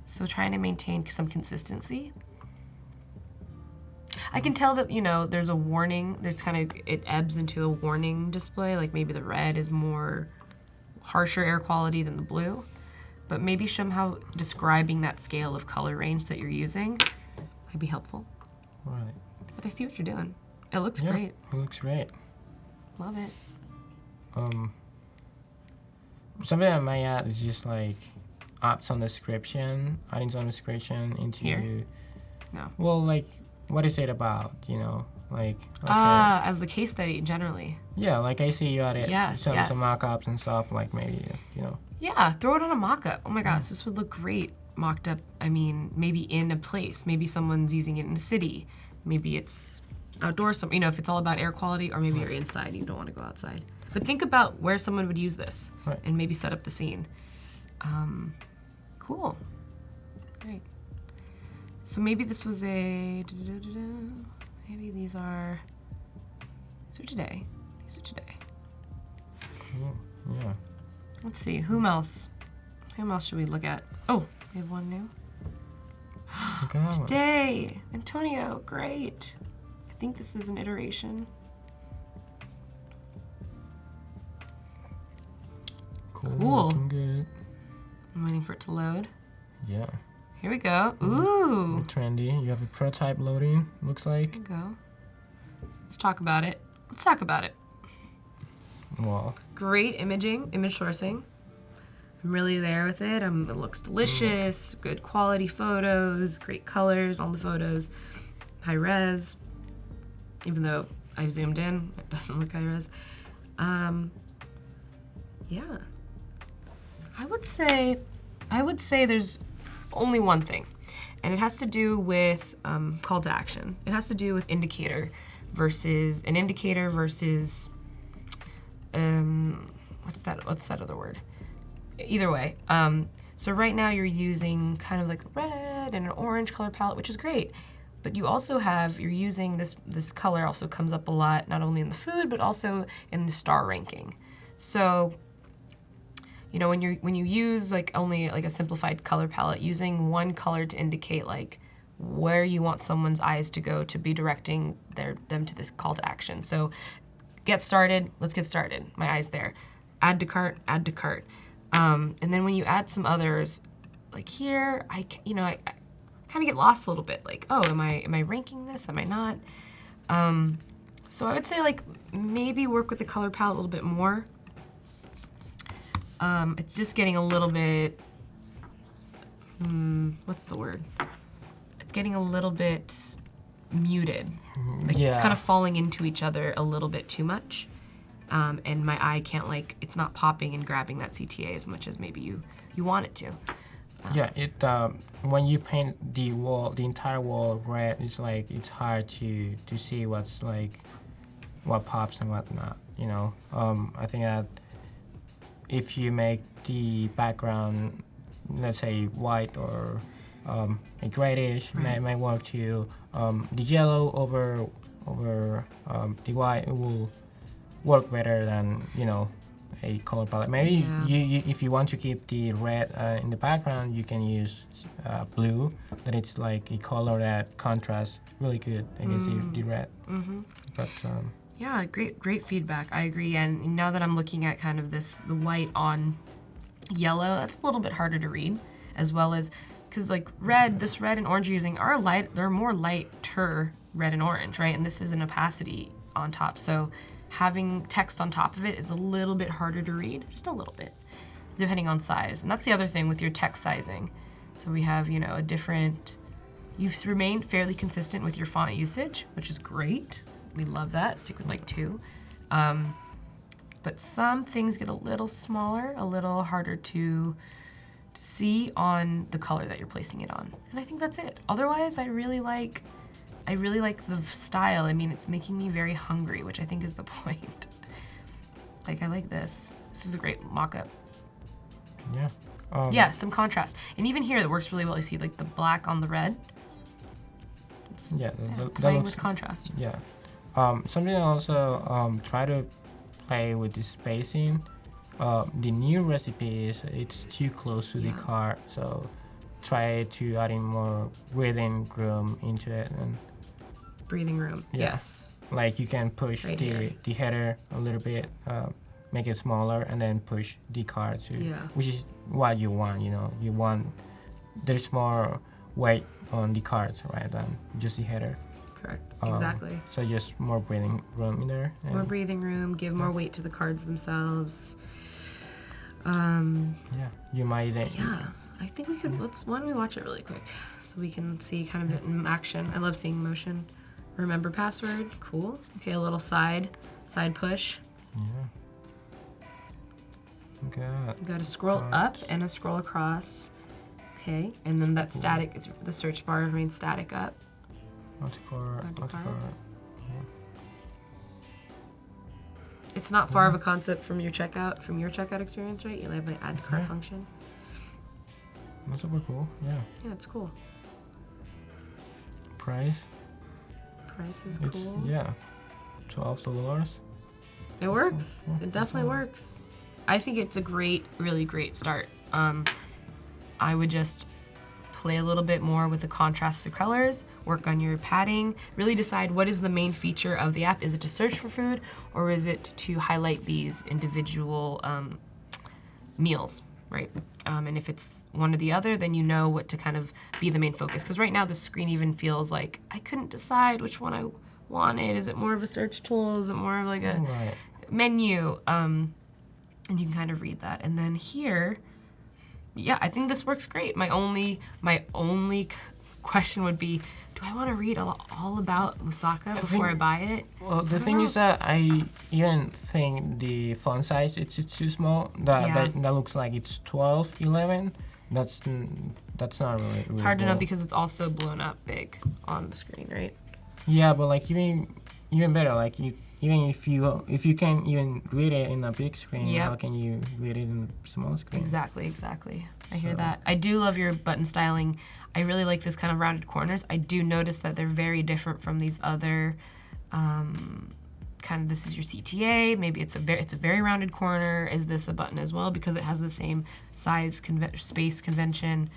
So trying to maintain some consistency. I can tell that, there's a warning. There's it ebbs into a warning display. Like maybe the red is more harsher air quality than the blue. But maybe somehow describing that scale of color range that you're using might be helpful. Right. But I see what you're doing. It looks Yeah, great. It looks great. Love it. Something I might add is just like add some description, adding some description into. Here? No. Well, like what is it about? Like. Okay. As the case study generally. Yeah, like I see you added Yes, some yes. mock-ups and stuff. Like maybe Yeah, throw it on a mock-up. Oh my gosh, this would look great mocked up. I mean, maybe in a place. Maybe someone's using it in a city. Maybe it's outdoors. If it's all about air quality, or maybe you're inside. You don't want to go outside. But think about where someone would use this, Right. and maybe set up the scene. Cool. Great. So maybe this was a. Maybe these are today. These are today. Cool. Yeah. Let's see. Whom else? Whom else should we look at? Oh, we have one new. Look at that one. Today, Antonio. Great. I think this is an iteration. Cool. Looking good. I'm waiting for it to load. Yeah. Here we go. Ooh. Very trendy. You have a prototype loading. Looks like. Here we go. Let's talk about it. Wow. Great image sourcing. I'm really there with it. It looks delicious. Good quality photos. Great colors on the photos. High res. Even though I zoomed in, it doesn't look high res. Yeah. I would say there's only one thing, and it has to do with call to action. It has to do with indicator versus what's that other word? Either way. So right now you're using kind of like red and an orange color palette, which is great. But you're using this color also comes up a lot, not only in the food, but also in the star ranking. So, when you use only a simplified color palette, using one color to indicate where you want someone's eyes to go to be directing them to this call to action. So, get started. Let's get started. My eye's there. Add to cart. Add to cart. And then when you add some others, like here, I kind of get lost a little bit. Oh, am I ranking this? Am I not? So I would say maybe work with the color palette a little bit more. It's just getting a little bit, what's the word? It's getting a little bit muted. It's kind of falling into each other a little bit too much. And my eye can't it's not popping and grabbing that CTA as much as maybe you want it to. When you paint the entire wall red, it's hard to see what pops and what not. I think that if you make the background let's say white or a grayish might work too. The yellow over the white will work better than a color palette. Maybe you if you want to keep the red in the background, you can use blue. That it's like a color that contrasts really good against the red. But yeah, great feedback. I agree. And now that I'm looking at kind of the white on yellow, that's a little bit harder to read, as well as because like this red and orange you're using are light. They're more lighter red and orange, right? And this is an opacity on top, so having text on top of it is a little bit harder to read, just a little bit, depending on size. And that's the other thing with your text sizing. So we have, a different, you've remained fairly consistent with your font usage, which is great. We love that, stick with like 2. But some things get a little smaller, a little harder to see on the color that you're placing it on. And I think that's it. Otherwise, I really like the style. I mean, it's making me very hungry, which I think is the point. Like, I like this. This is a great mock-up. Yeah. Yeah, some contrast. And even here, that works really well. You see, like, the black on the red. It's, playing with contrast. Yeah. Something also try to play with the spacing. The new recipes, it's too close to the card, so try to add in more breathing room into it. And breathing room. Yes. Like you can push the header a little bit, make it smaller, and then push the card to, which is what you want. You want there's more weight on the cards, right, than just the header. Correct. Exactly. So just more breathing room in there. More breathing room. Give more weight to the cards themselves. You might. I think we could. Why don't we watch it really quick so we can see kind of it in action. I love seeing motion. Remember password. Cool. Okay, a little side push. Yeah. Good. You got to scroll up and a scroll across. Okay, and then that static. It's the search bar remains static up. It's not far of a concept from your checkout experience, right? You have my add cart function. That's super cool. Yeah. Yeah, it's cool. Price is cool. Yeah. $12. It works. It definitely works. I think it's a really great start. I would just play a little bit more with the contrast through colors, work on your padding, really decide what is the main feature of the app. Is it to search for food, or is it to highlight these individual meals, right? And if it's one or the other, then you know what to kind of be the main focus. Because right now the screen even feels like I couldn't decide which one I wanted. Is it more of a search tool? Is it more of like a menu? And you can kind of read that. And then here, I think this works great. My only question would be, do I want to read all about moussaka before I buy it? Well, the thing is that I even think the font size it's too small. That looks like it's 12, 11. That's not really. It's hard to know because it's also blown up big on the screen, right? Yeah, but like even better, like even if you can even read it in a big screen, how can you read it in a small screen? Exactly. I hear that. I do love your button styling. I really like this kind of rounded corners. I do notice that they're very different from these other kind of, this is your CTA. Maybe it's a very rounded corner. Is this a button as well? Because it has the same size space convention.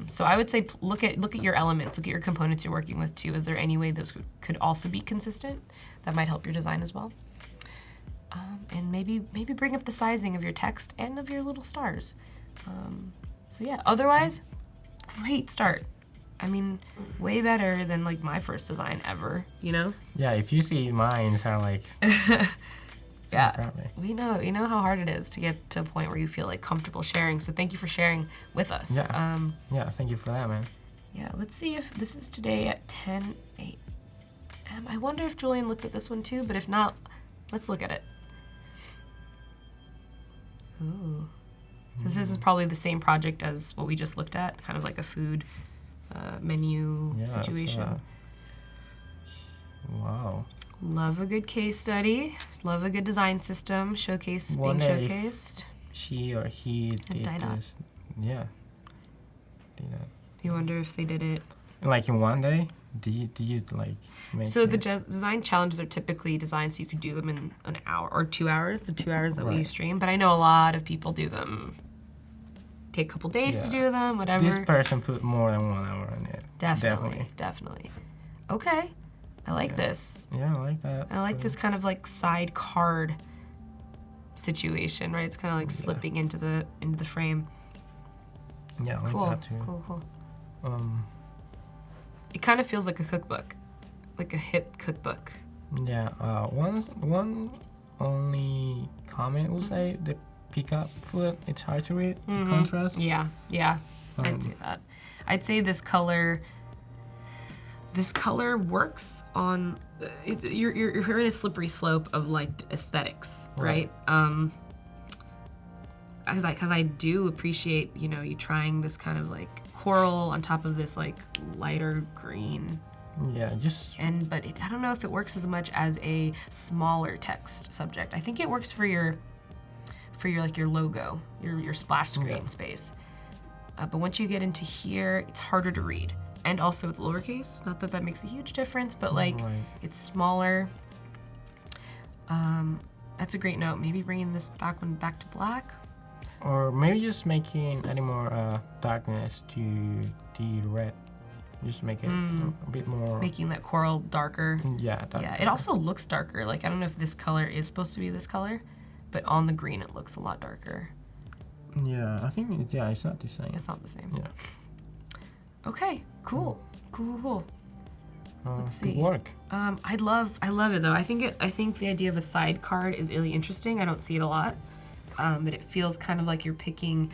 So I would say look at your elements, look at your components you're working with too. Is there any way those could also be consistent? That might help your design as well. And maybe bring up the sizing of your text and of your little stars. Otherwise, great start. I mean, way better than like my first design ever, Yeah, if you see mine, sound like we know how hard it is to get to a point where you feel like comfortable sharing. So thank you for sharing with us. Thank you for that, man. Yeah, let's see if this is today at 10:08. I wonder if Julian looked at this one too, but if not, let's look at it. Ooh. So this is probably the same project as what we just looked at, kind of like a food menu situation. Wow. Love a good case study. Love a good design system. Being showcased. She or he did yeah, did that. You wonder if they did it. Like in one day, do you like make So the it? design challenges are typically designed so you could do them in an hour or 2 hours, the 2 hours that we Right. stream. But I know a lot of people do them, take a couple days to Yeah. do them, whatever. This person put more than 1 hour on it. Definitely. Okay. I like Yeah. this. Yeah, I like that. I like this kind of like side card situation, right? It's kind of like slipping into the frame. Yeah, I like Cool. that too. Cool. Um, It kind of feels like a cookbook, like a hip cookbook. yeah. One only comment will say the pickup foot. It's hard to read. The contrast. Yeah. I'd say that. I'd say this color works on. You're in a slippery slope of like aesthetics, right? Because I do appreciate you trying this kind of like coral on top of this like lighter green. Yeah, just But I don't know if it works as much as a smaller text subject. I think it works for your like your logo, your splash screen space. But once you get into here, it's harder to read, and also it's lowercase. Not that makes a huge difference, but like it's smaller. That's a great note. Maybe bringing this back to black. or maybe just adding more darkness to the red. Just make it a bit more. Making that coral darker. Yeah. Darker. Yeah, it also looks darker. Like I don't know if this color is supposed to be this color, but on the green it looks a lot darker. Yeah, I think it's not the same. It's not the same. Yeah. Okay, cool. Let's see. Good work. I love it though. I think the idea of a side card is really interesting. I don't see it a lot, but it feels kind of like you're picking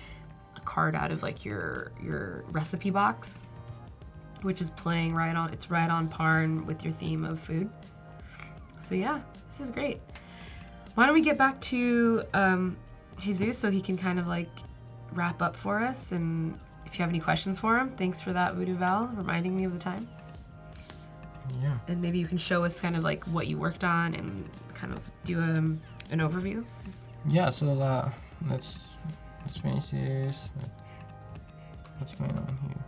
a card out of like your recipe box, which is playing right on par with your theme of food. So yeah, this is great. Why don't we get back to Jesus so he can kind of like wrap up for us, and if you have any questions for him, thanks for that, Voodoo Val, reminding me of the time. Yeah. And maybe you can show us kind of like what you worked on and kind of do an overview. Yeah. So let's finish this. What's going on here?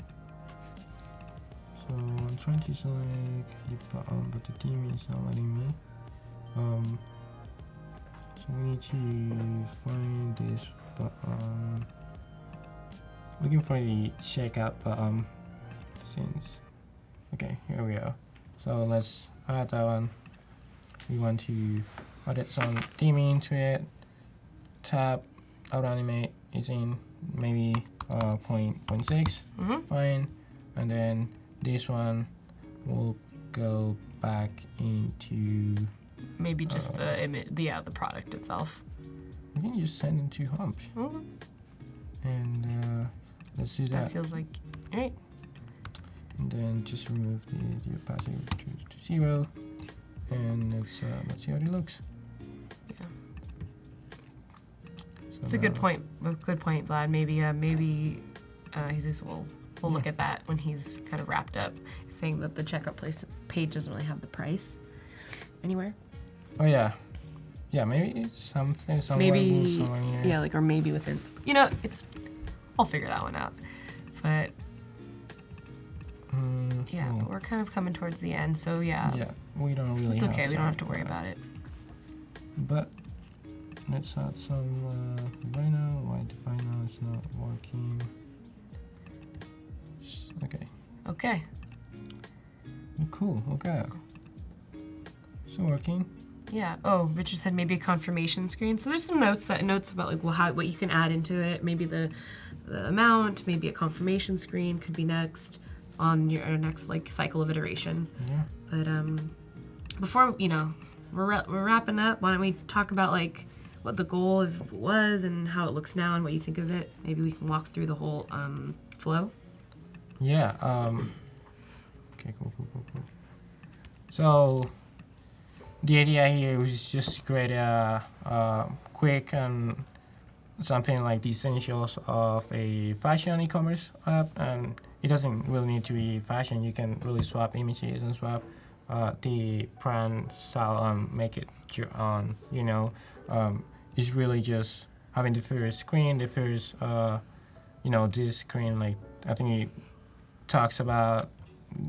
So I'm trying to select the button, but the theme is not letting me. So we need to find this button. Looking for the checkout button. Okay, here we go. So let's add that one. We want to add some theming to it. Tab out animate is in maybe 0.6. Fine. And then this one will go back into Maybe just the product itself. I think you send it to humps. And let's do that. That feels like alright. And then just remove the opacity to 0. And let's see how it looks. Yeah. So It's a good point. Good point, Vlad. Maybe Jesus will look at that when he's kind of wrapped up, saying that the checkout page doesn't really have the price anywhere. Oh yeah. Yeah, maybe it's something somewhere. Maybe somewhere here. yeah, like or maybe within. I'll figure that one out. But yeah, but we're kind of coming towards the end, so yeah. Yeah, we don't really. It's okay. have We don't time have to for worry that. about it. But let's add some vinyl. Why the vinyl is not working? Okay. Okay. Cool. Okay. So working. Yeah. Oh, Richard said maybe a confirmation screen. So there's some notes about like what you can add into it. Maybe the amount. Maybe a confirmation screen could be next on your next like cycle of iteration. Yeah. But before we're wrapping up, why don't we talk about like what the goal was and how it looks now and what you think of it? Maybe we can walk through the whole flow. Yeah. Okay. Cool. So the idea here was just to create a quick and something like the essentials of a fashion e-commerce app, and it doesn't really need to be fashion. You can really swap images and swap the brand style and make it your own. It's really just having the first screen, the first this screen, like, I think it talks about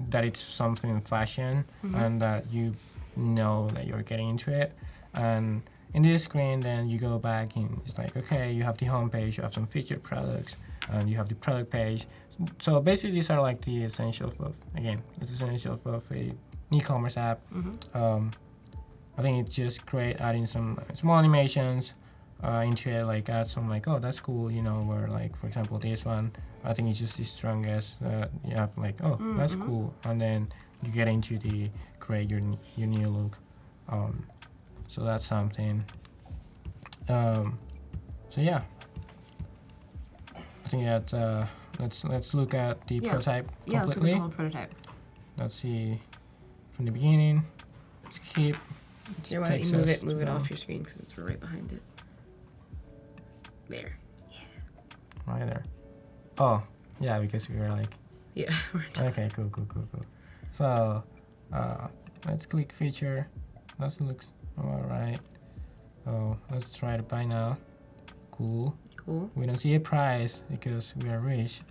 that it's something in fashion and that you know that you're getting into it. And in this screen, then you go back and it's like, okay, you have the home page, you have some featured products, and you have the product page. So basically, these are like the essentials of, again, it's essentials of a e-commerce app. I think it's just great adding some small animations into it, like add some like, oh, that's cool, where like, for example, this one, I think it's just the strongest. You have like, oh, that's cool, and then you get into the create your new look. So that's something. So yeah, I think that let's look at the prototype completely. Yeah, let's look at the whole prototype. Let's see from the beginning. Let's keep. Here, why don't you move it off your screen because it's right behind it. There. Yeah. Right there. Oh, yeah, because we were like. Yeah. Okay, cool. So, let's click feature. That looks alright. Oh, let's try to buy now. Cool. We don't see a price because we are rich,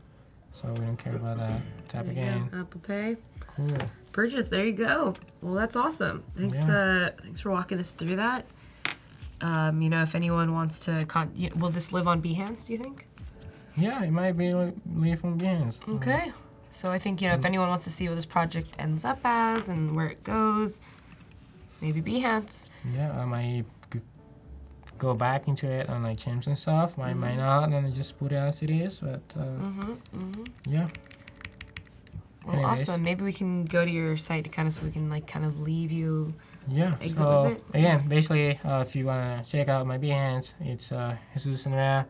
so we don't care about that. Tap again. Apple Pay. Cool. Purchase. There you go. Well, that's awesome. Thanks. Thanks for walking us through that. If anyone wants to, will this live on Behance? Do you think? Yeah, it might be live on Behance. Okay. So I think if anyone wants to see what this project ends up as and where it goes, maybe Behance. Yeah, I might go back into it and like change some stuff. Might not, and just put it as it is. But yeah. Well, Anyways. awesome. Maybe we can go to your site to so we can kind of leave you. Yeah. Exit So with it. again, basically, if you wanna check out my Behance, it's Jesus Sandrea.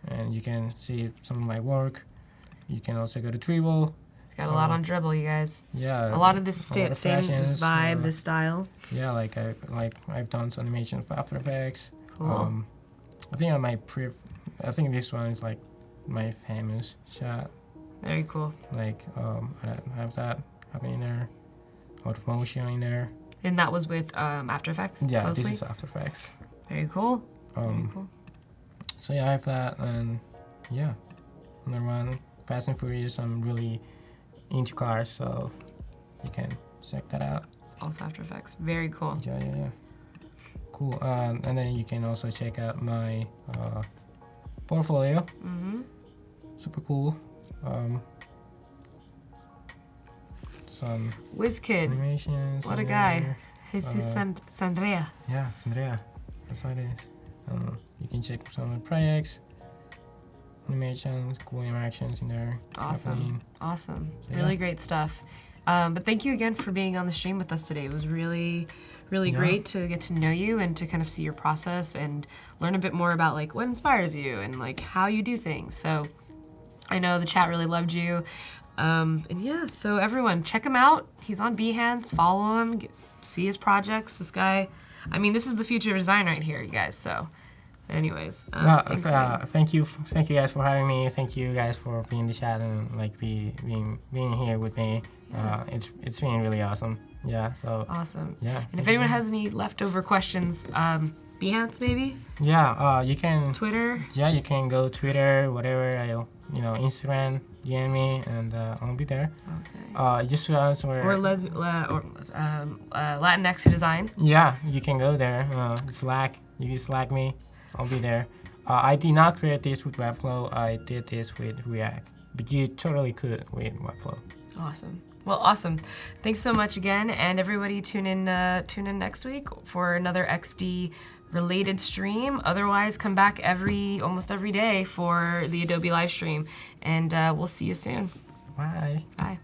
And you can see some of my work. You can also go to Dribble. It's got a lot on Dribble, you guys. Yeah. A lot of this same fashions, this vibe, this style. Yeah, I've done some animation for After Effects. Cool. I think I think this one is like my famous shot. Very cool. Like I have that happening there. A lot of motion in there. And that was with After Effects. Yeah, mostly? this is After Effects. Very cool. Very cool. So yeah, I have that, and yeah, another one, Fast and Furious. I'm really into cars, so you can check that out. Also After Effects. Very cool. Yeah. Cool. And then you can also check out my portfolio. Super cool. Some WizKid. animations. What a guy. Jesus Sandrea. Yeah, Sandrea. That's how it is. You can check some of the projects, animations, cool interactions in there. Awesome. So, Really great stuff. But thank you again for being on the stream with us today. It was really great to get to know you and to kind of see your process and learn a bit more about like what inspires you and like how you do things. So I know the chat really loved you. And yeah, so everyone check him out. He's on Behance. Follow him. See his projects. This guy, I mean, this is the future of design right here, you guys. So anyways, thank you guys for having me. Thank you guys for being in the chat and like being here with me. It's been really awesome. Yeah. So awesome. Yeah. And if anyone has any leftover questions, Behance maybe. Yeah. You can. Twitter. Yeah, you can go Twitter, whatever. Instagram, DM me, and I'll be there. Okay. Just to answer. Or Latinx who design. Yeah, you can go there. Slack. You can Slack me. I'll be there. I did not create this with Webflow. I did this with React, but you totally could with Webflow. Awesome. Well, awesome. Thanks so much again, and everybody tune in next week for another XD related stream. Otherwise, come back almost every day for the Adobe live stream, and we'll see you soon. Bye. Bye.